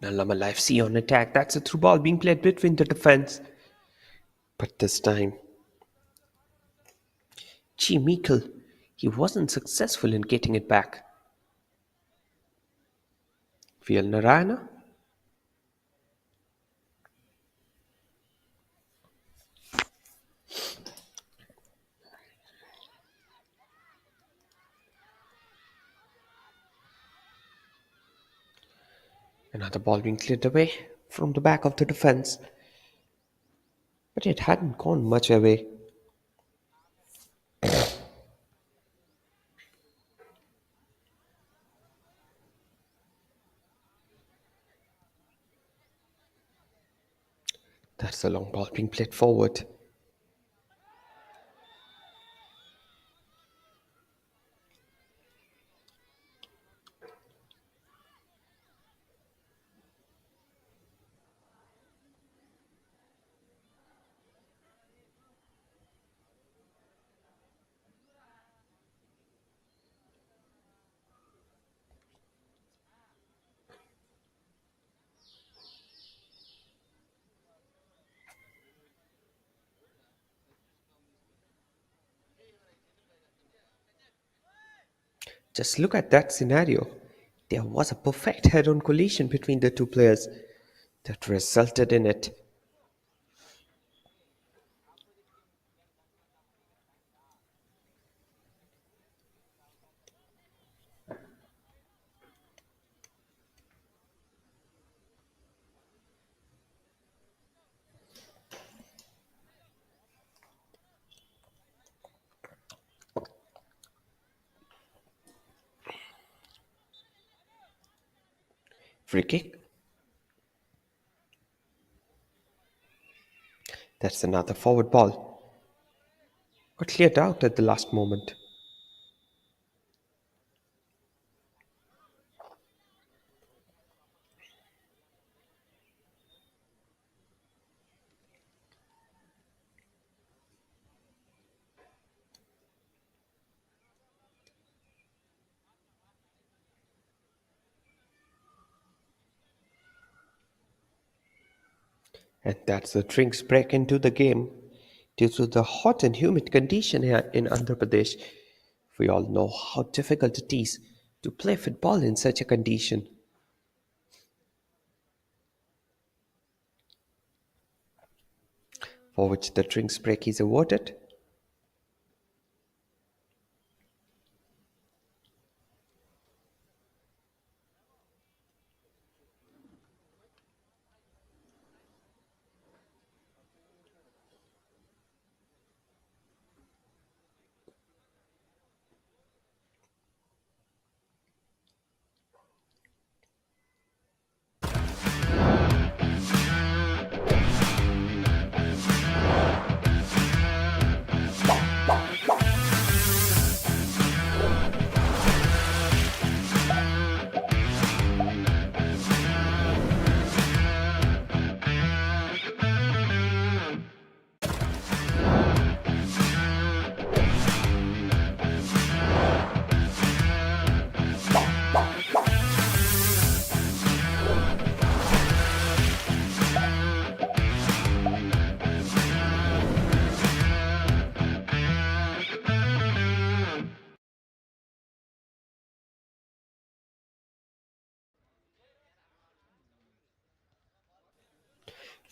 Nallamala FC on attack. That's a through ball being played between the defense. But this time, Mikkel, he wasn't successful in getting it back. VL Narayana. Another ball being cleared away from the back of the defense. But it hadn't gone much away. That's a long ball being played forward. Just look at that scenario. There was a perfect head on collision between the two players that resulted in it. Free kick. That's another forward ball. Got cleared out at the last moment. And that's the drinks break into the game. Due to the hot and humid condition here in Andhra Pradesh, we all know how difficult it is to play football in such a condition. For which the drinks break is awarded.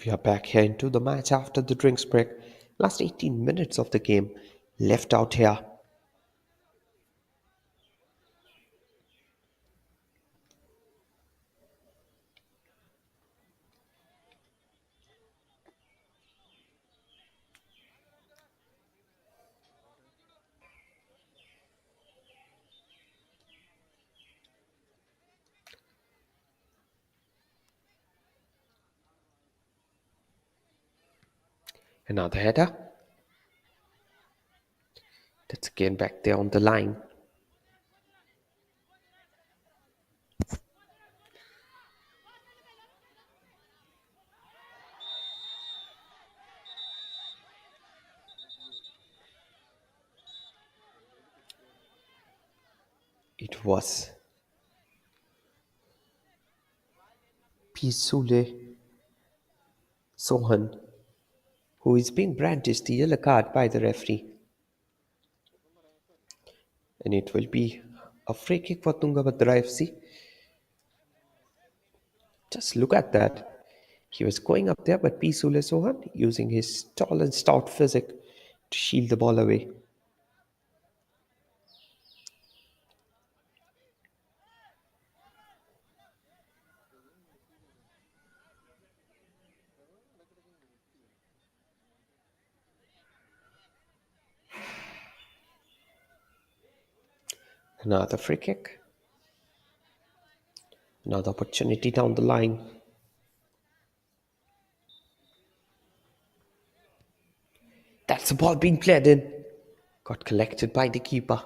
We are back here into the match after the drinks break. Last 18 minutes of the game left out here. Another header. That's again back there on the line. It was Pisule Sohan who is being brandished the yellow card by the referee. And it will be a free kick for Tungabhadra FC. Just look at that. He was going up there, but Pisule Sohan using his tall and stout physique to shield the ball away. Another free kick. Another opportunity down the line. That's the ball being played in. Got collected by the keeper.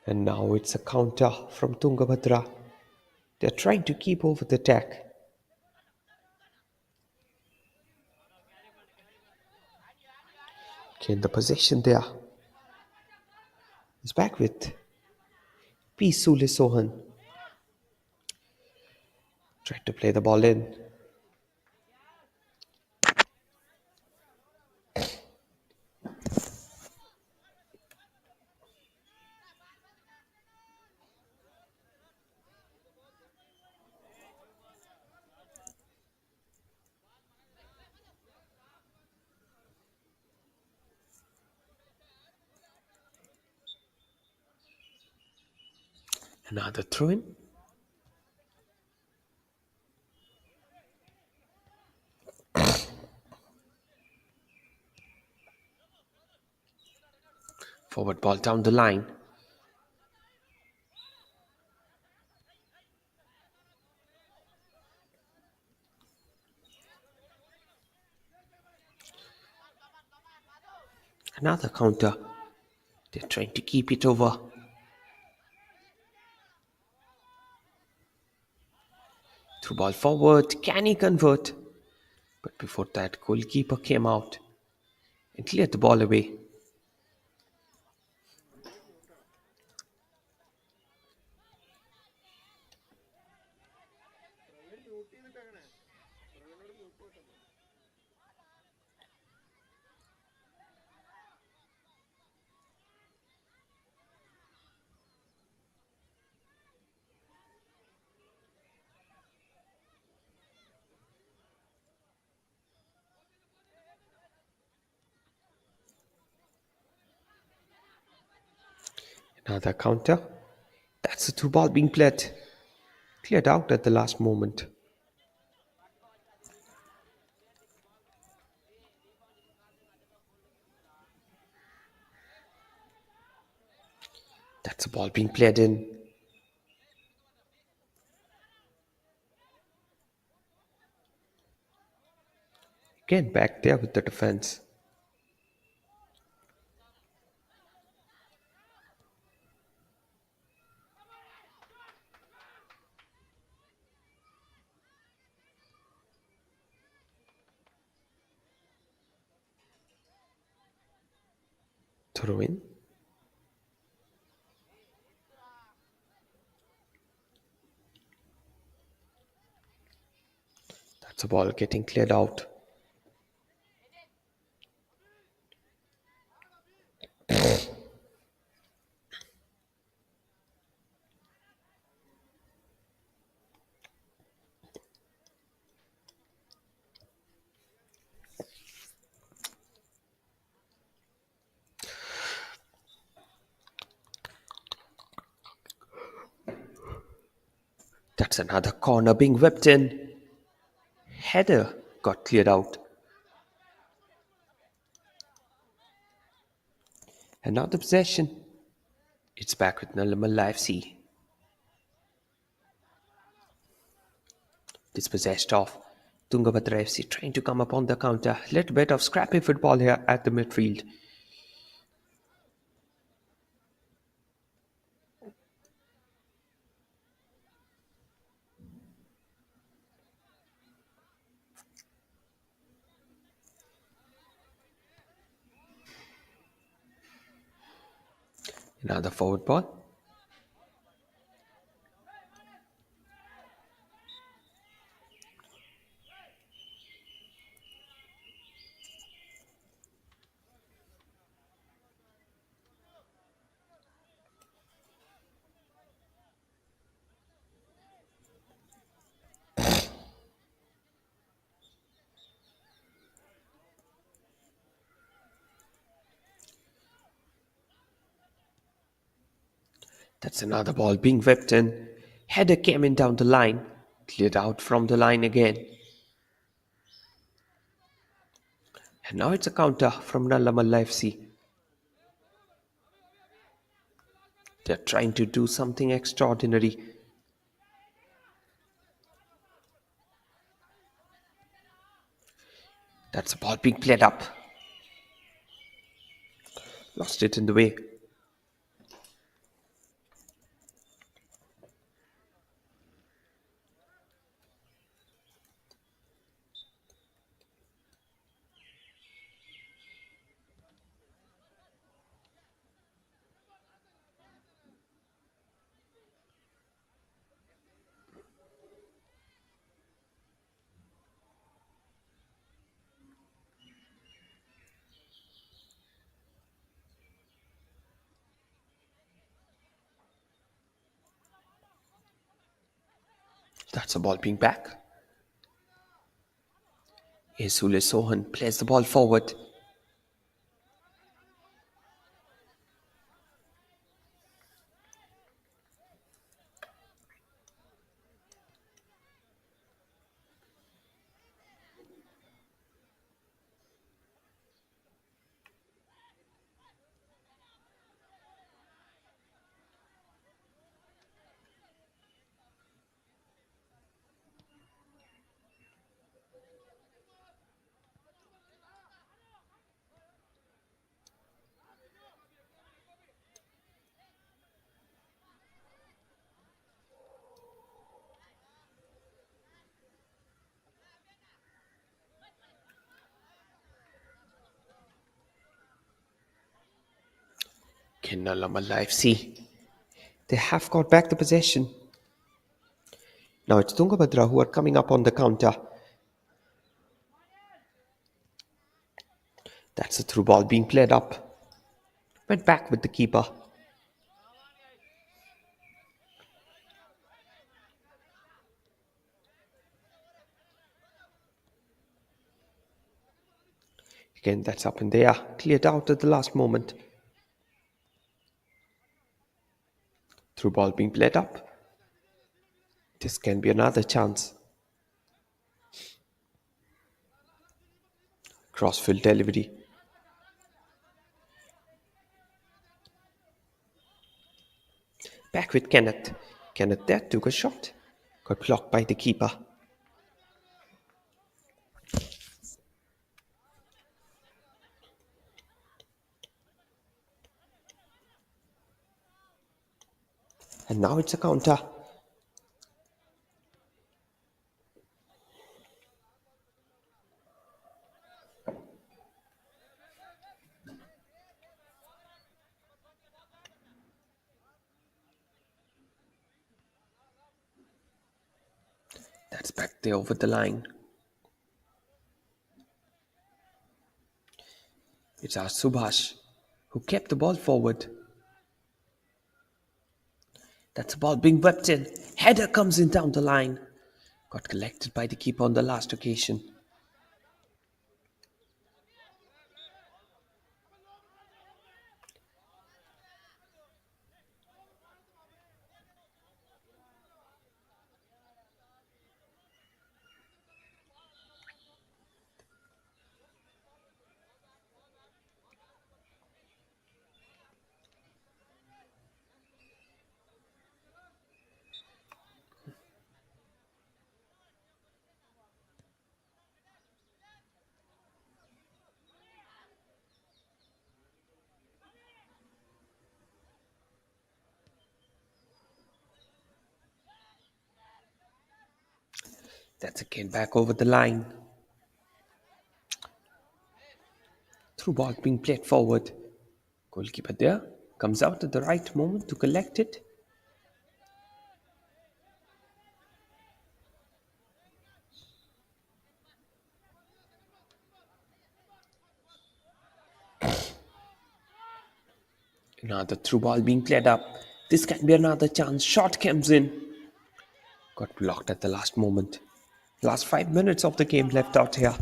And now it's a counter from Tungabhadra. They're trying to keep over the attack. Again, the possession there. He's back with P. Sule Sohan. Tried to play the ball in. Another throw in. Forward ball down the line. Another counter. They're trying to keep it over. Through ball forward. Can he convert? But before that, goalkeeper came out and cleared the ball away. Another counter. That's the two ball being played. Cleared out at the last moment. That's a ball being played in. Again back there with the defense. Throw in. That's a ball getting cleared out. That's another corner being whipped in. Header got cleared out. Another possession. It's back with Nallamala FC. Dispossessed of. Tungabhadra FC trying to come upon the counter. Little bit of scrappy football here at the midfield. Another forward ball. That's another ball being whipped in. Header came in down the line. Cleared out from the line again. And now it's a counter from Nallamala FC. They're trying to do something extraordinary. That's a ball being played up. Lost it in the way. That's a ball being back. Esule Sohan plays the ball forward. Nallamala FC. They have got back the possession. Now it's Tungabhadra who are coming up on the counter. That's a through ball being played up. Went back with the keeper. Again, that's up in the air. Cleared out at the last moment. Through ball being played up. This can be another chance. Crossfield delivery. Back with Kenneth. Kenneth there took a shot. Got blocked by the keeper. And now it's a counter. That's back there over the line. It's our Subhash who kept the ball forward. That's a ball being whipped in. Header comes in down the line. Got collected by the keeper on the last occasion. That's again back over the line. Through ball being played forward. Goalkeeper there comes out at the right moment to collect it. Another through ball being played up. This can be another chance. Shot comes in. Got blocked at the last moment. Last 5 minutes of the game left out here.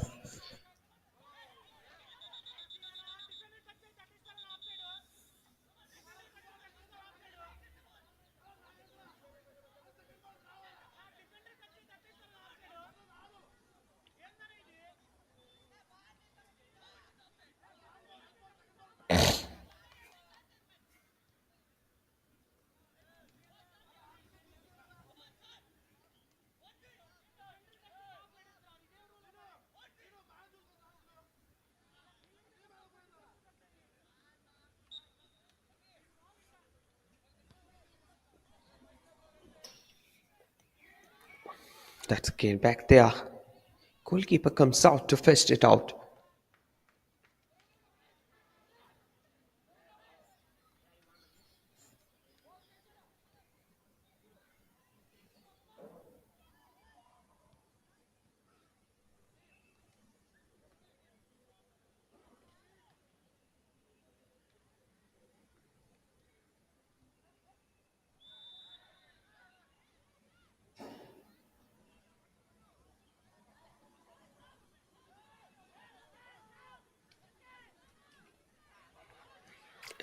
That's again back there. Goalkeeper comes out to fetch it out.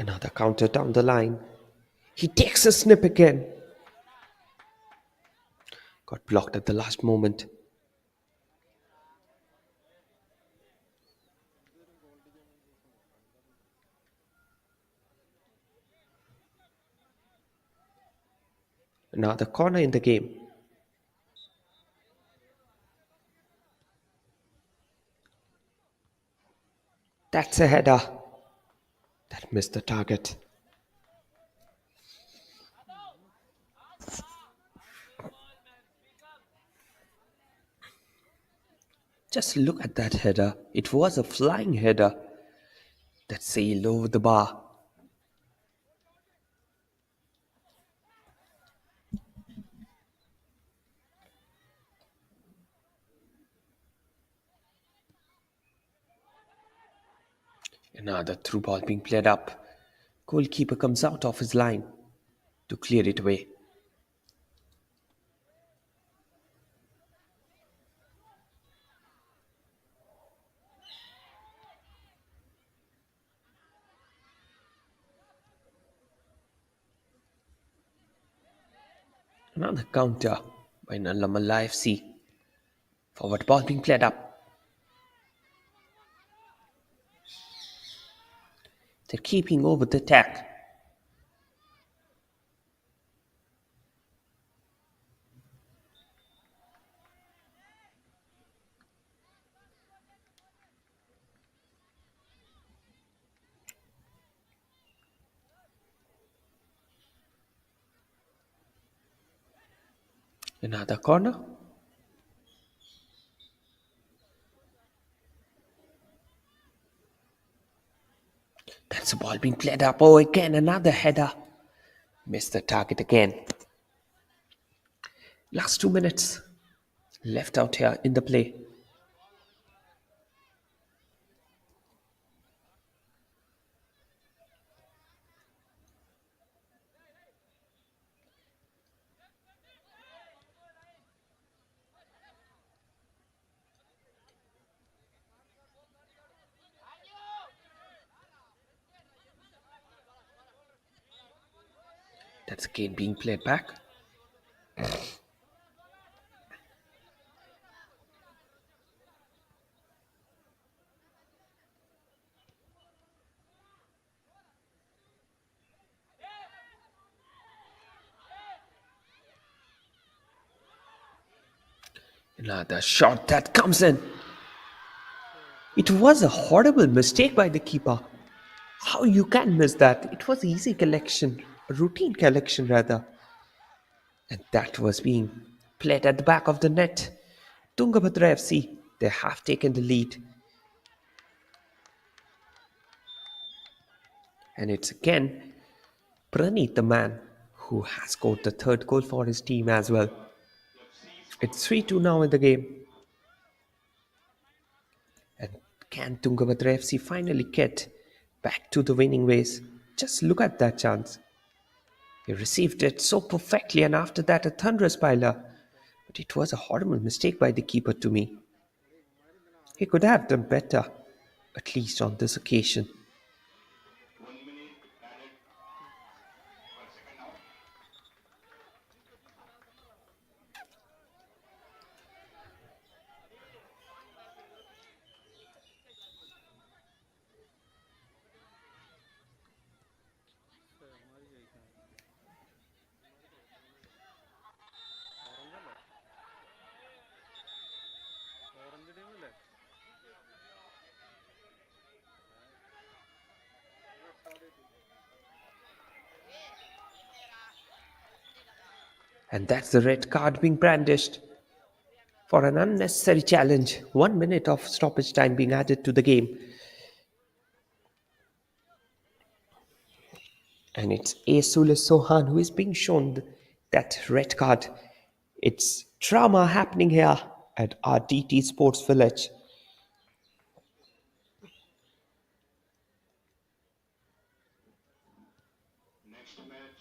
Another counter down the line. He takes a snip again. Got blocked at the last moment. Another corner in the game. That's a header. That missed the target. Just look at that header. It was a flying header that sailed over the bar. Another through ball being played up. Goalkeeper comes out of his line to clear it away. Another counter by Nallamala FC. Forward ball being played up. They're keeping over the attack. Another corner. That's the ball being played up. Oh, again, another header. Missed the target again. Last 2 minutes left out here in the play. That's again being played back. Another shot that comes in. It was a horrible mistake by the keeper. How you can miss that? It was easy collection, a routine collection rather. And that was being played at the back of the net. Tungabhadra FC, they have taken the lead. And it's again Praneeth, the man, who has scored the third goal for his team as well. It's 3-2 now in the game. And can Tungabhadra FC finally get back to the winning ways? Just look at that chance. He received it so perfectly, and after that, a thunderous piler. But it was a horrible mistake by the keeper to me. He could have done better, at least on this occasion. 1 minute added for second half. Orange ടീമല്ലേ? And that's the red card being brandished for an unnecessary challenge. 1 minute of stoppage time being added to the game. And it's Asula Sohan who is being shown that red card. It's drama happening here at RTT Sports Village. Next match,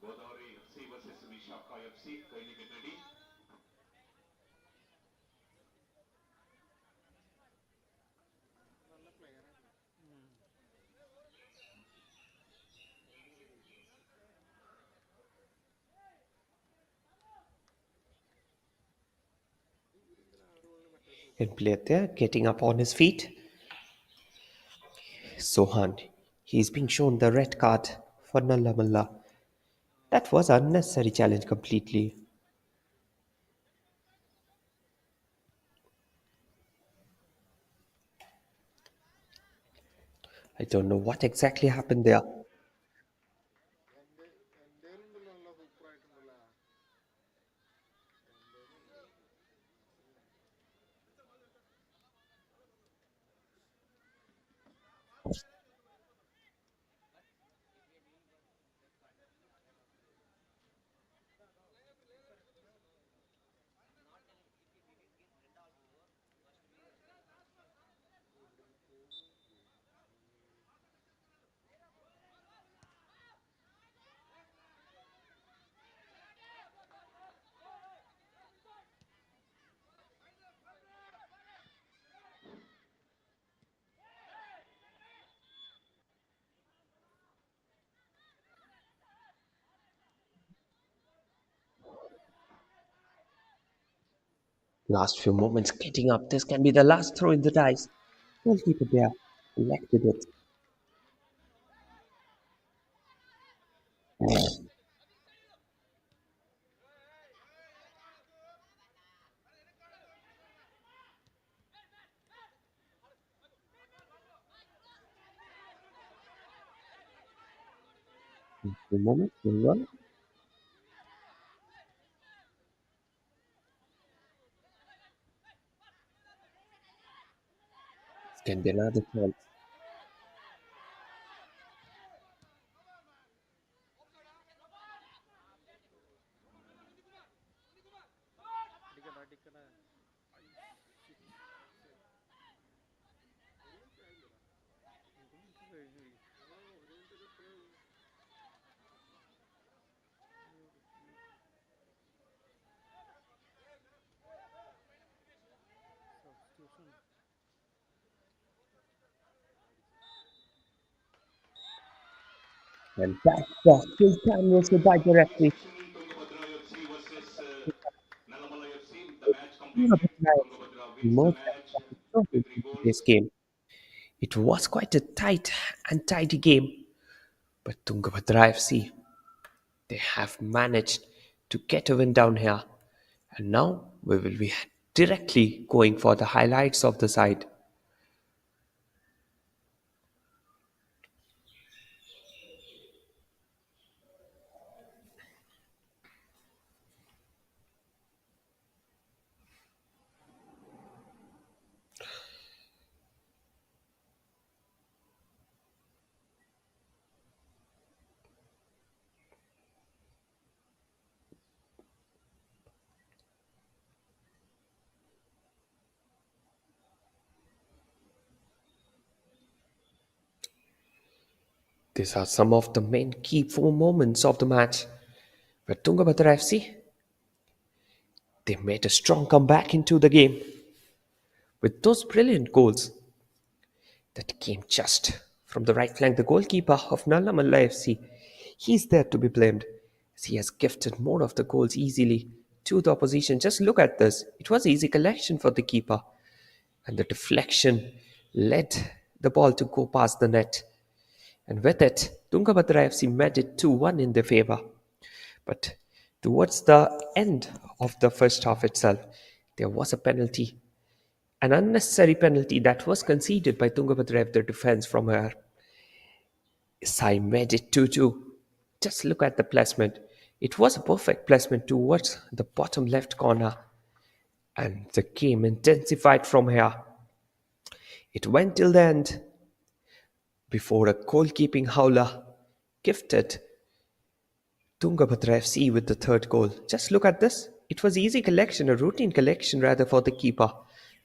Godavari FC versus Vishaka FC. Kindly get ready. നല്ല player ആണ്. And player there getting up on his feet. Sohan, he's being shown the red card for Nallamala. That was unnecessary challenge completely. I don't know what exactly happened there. എൻ്റെ ഉണ്ടല്ലോ നല്ല സൂപ്പറായിട്ടുണ്ടല്ലോ. Last few moments getting up. This can be the last throw in the dice. Goalkeeper there collected it. Last few moments going on. This can be another chance. അടിക്കട അടിക്കട. കഴിഞ്ഞു. Substitution. And that's the full time whistle by the referee. Action Tungabhadra FC versus Nallamala FC. The match completed. Tungabhadra Tungabhadra wins the emerged as match the victorious with three in goals. today's game. It was quite a tight and tidy game, but Tungabhadra FC, they have managed to get a win down here. And now we will be directly going for the highlights of the side. These are some of the main key four moments of the match where Tungabhadra FC, they made a strong comeback into the game with those brilliant goals that came just from the right flank. The goalkeeper of Nallamala FC, he's there to be blamed as he has gifted more of the goals easily to the opposition. Just look at this. It was easy collection for the keeper, and the deflection led the ball to go past the net. And with it, Tungabhadra FC made it 2-1 in their favour. But towards the end of the first half itself, there was a penalty, an unnecessary penalty that was conceded by Tungabhadra FC, the defence from her side made it 2-2. Just look at the placement. It was a perfect placement towards the bottom left corner. And the game intensified from here. It went till the end before a goalkeeping howler gifted Tungabhadra FC with the third goal. Just look at this. It was easy collection, a routine collection rather for the keeper.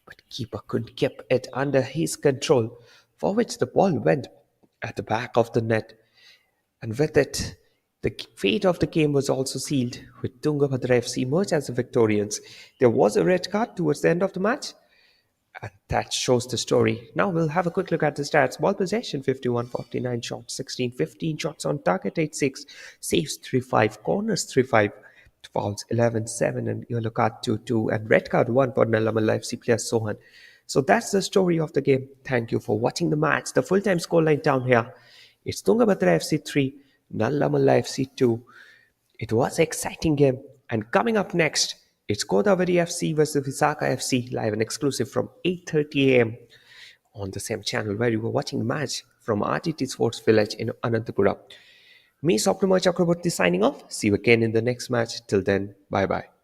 But keeper couldn't keep it under his control, for which the ball went at the back of the net. And with it, the fate of the game was also sealed, with Tungabhadra FC emerged as the victorians. There was a red card towards the end of the match, and that shows the story. Now we'll have a quick look at the stats. Ball possession 51-49, shots 16, 15 shots on target 8-6, saves 3-5, corners 3-5, fouls 11-7 and yellow card 2-2 and red card 1 for Nallamala FC player Sohan. So that's the story of the game. Thank you for watching the match. The full-time scoreline down here. It's Tungabhadra FC 3, Nallamala FC 2. It was an exciting game. And coming up next, it's Godavari FC versus Visakha FC, live and exclusive from 8:30 a.m. on the same channel where you were watching the match from RTT Sports Village in Ananthapuram. Me, Sopnama Chakraborty, signing off. See you again in the next match. Till then, bye-bye.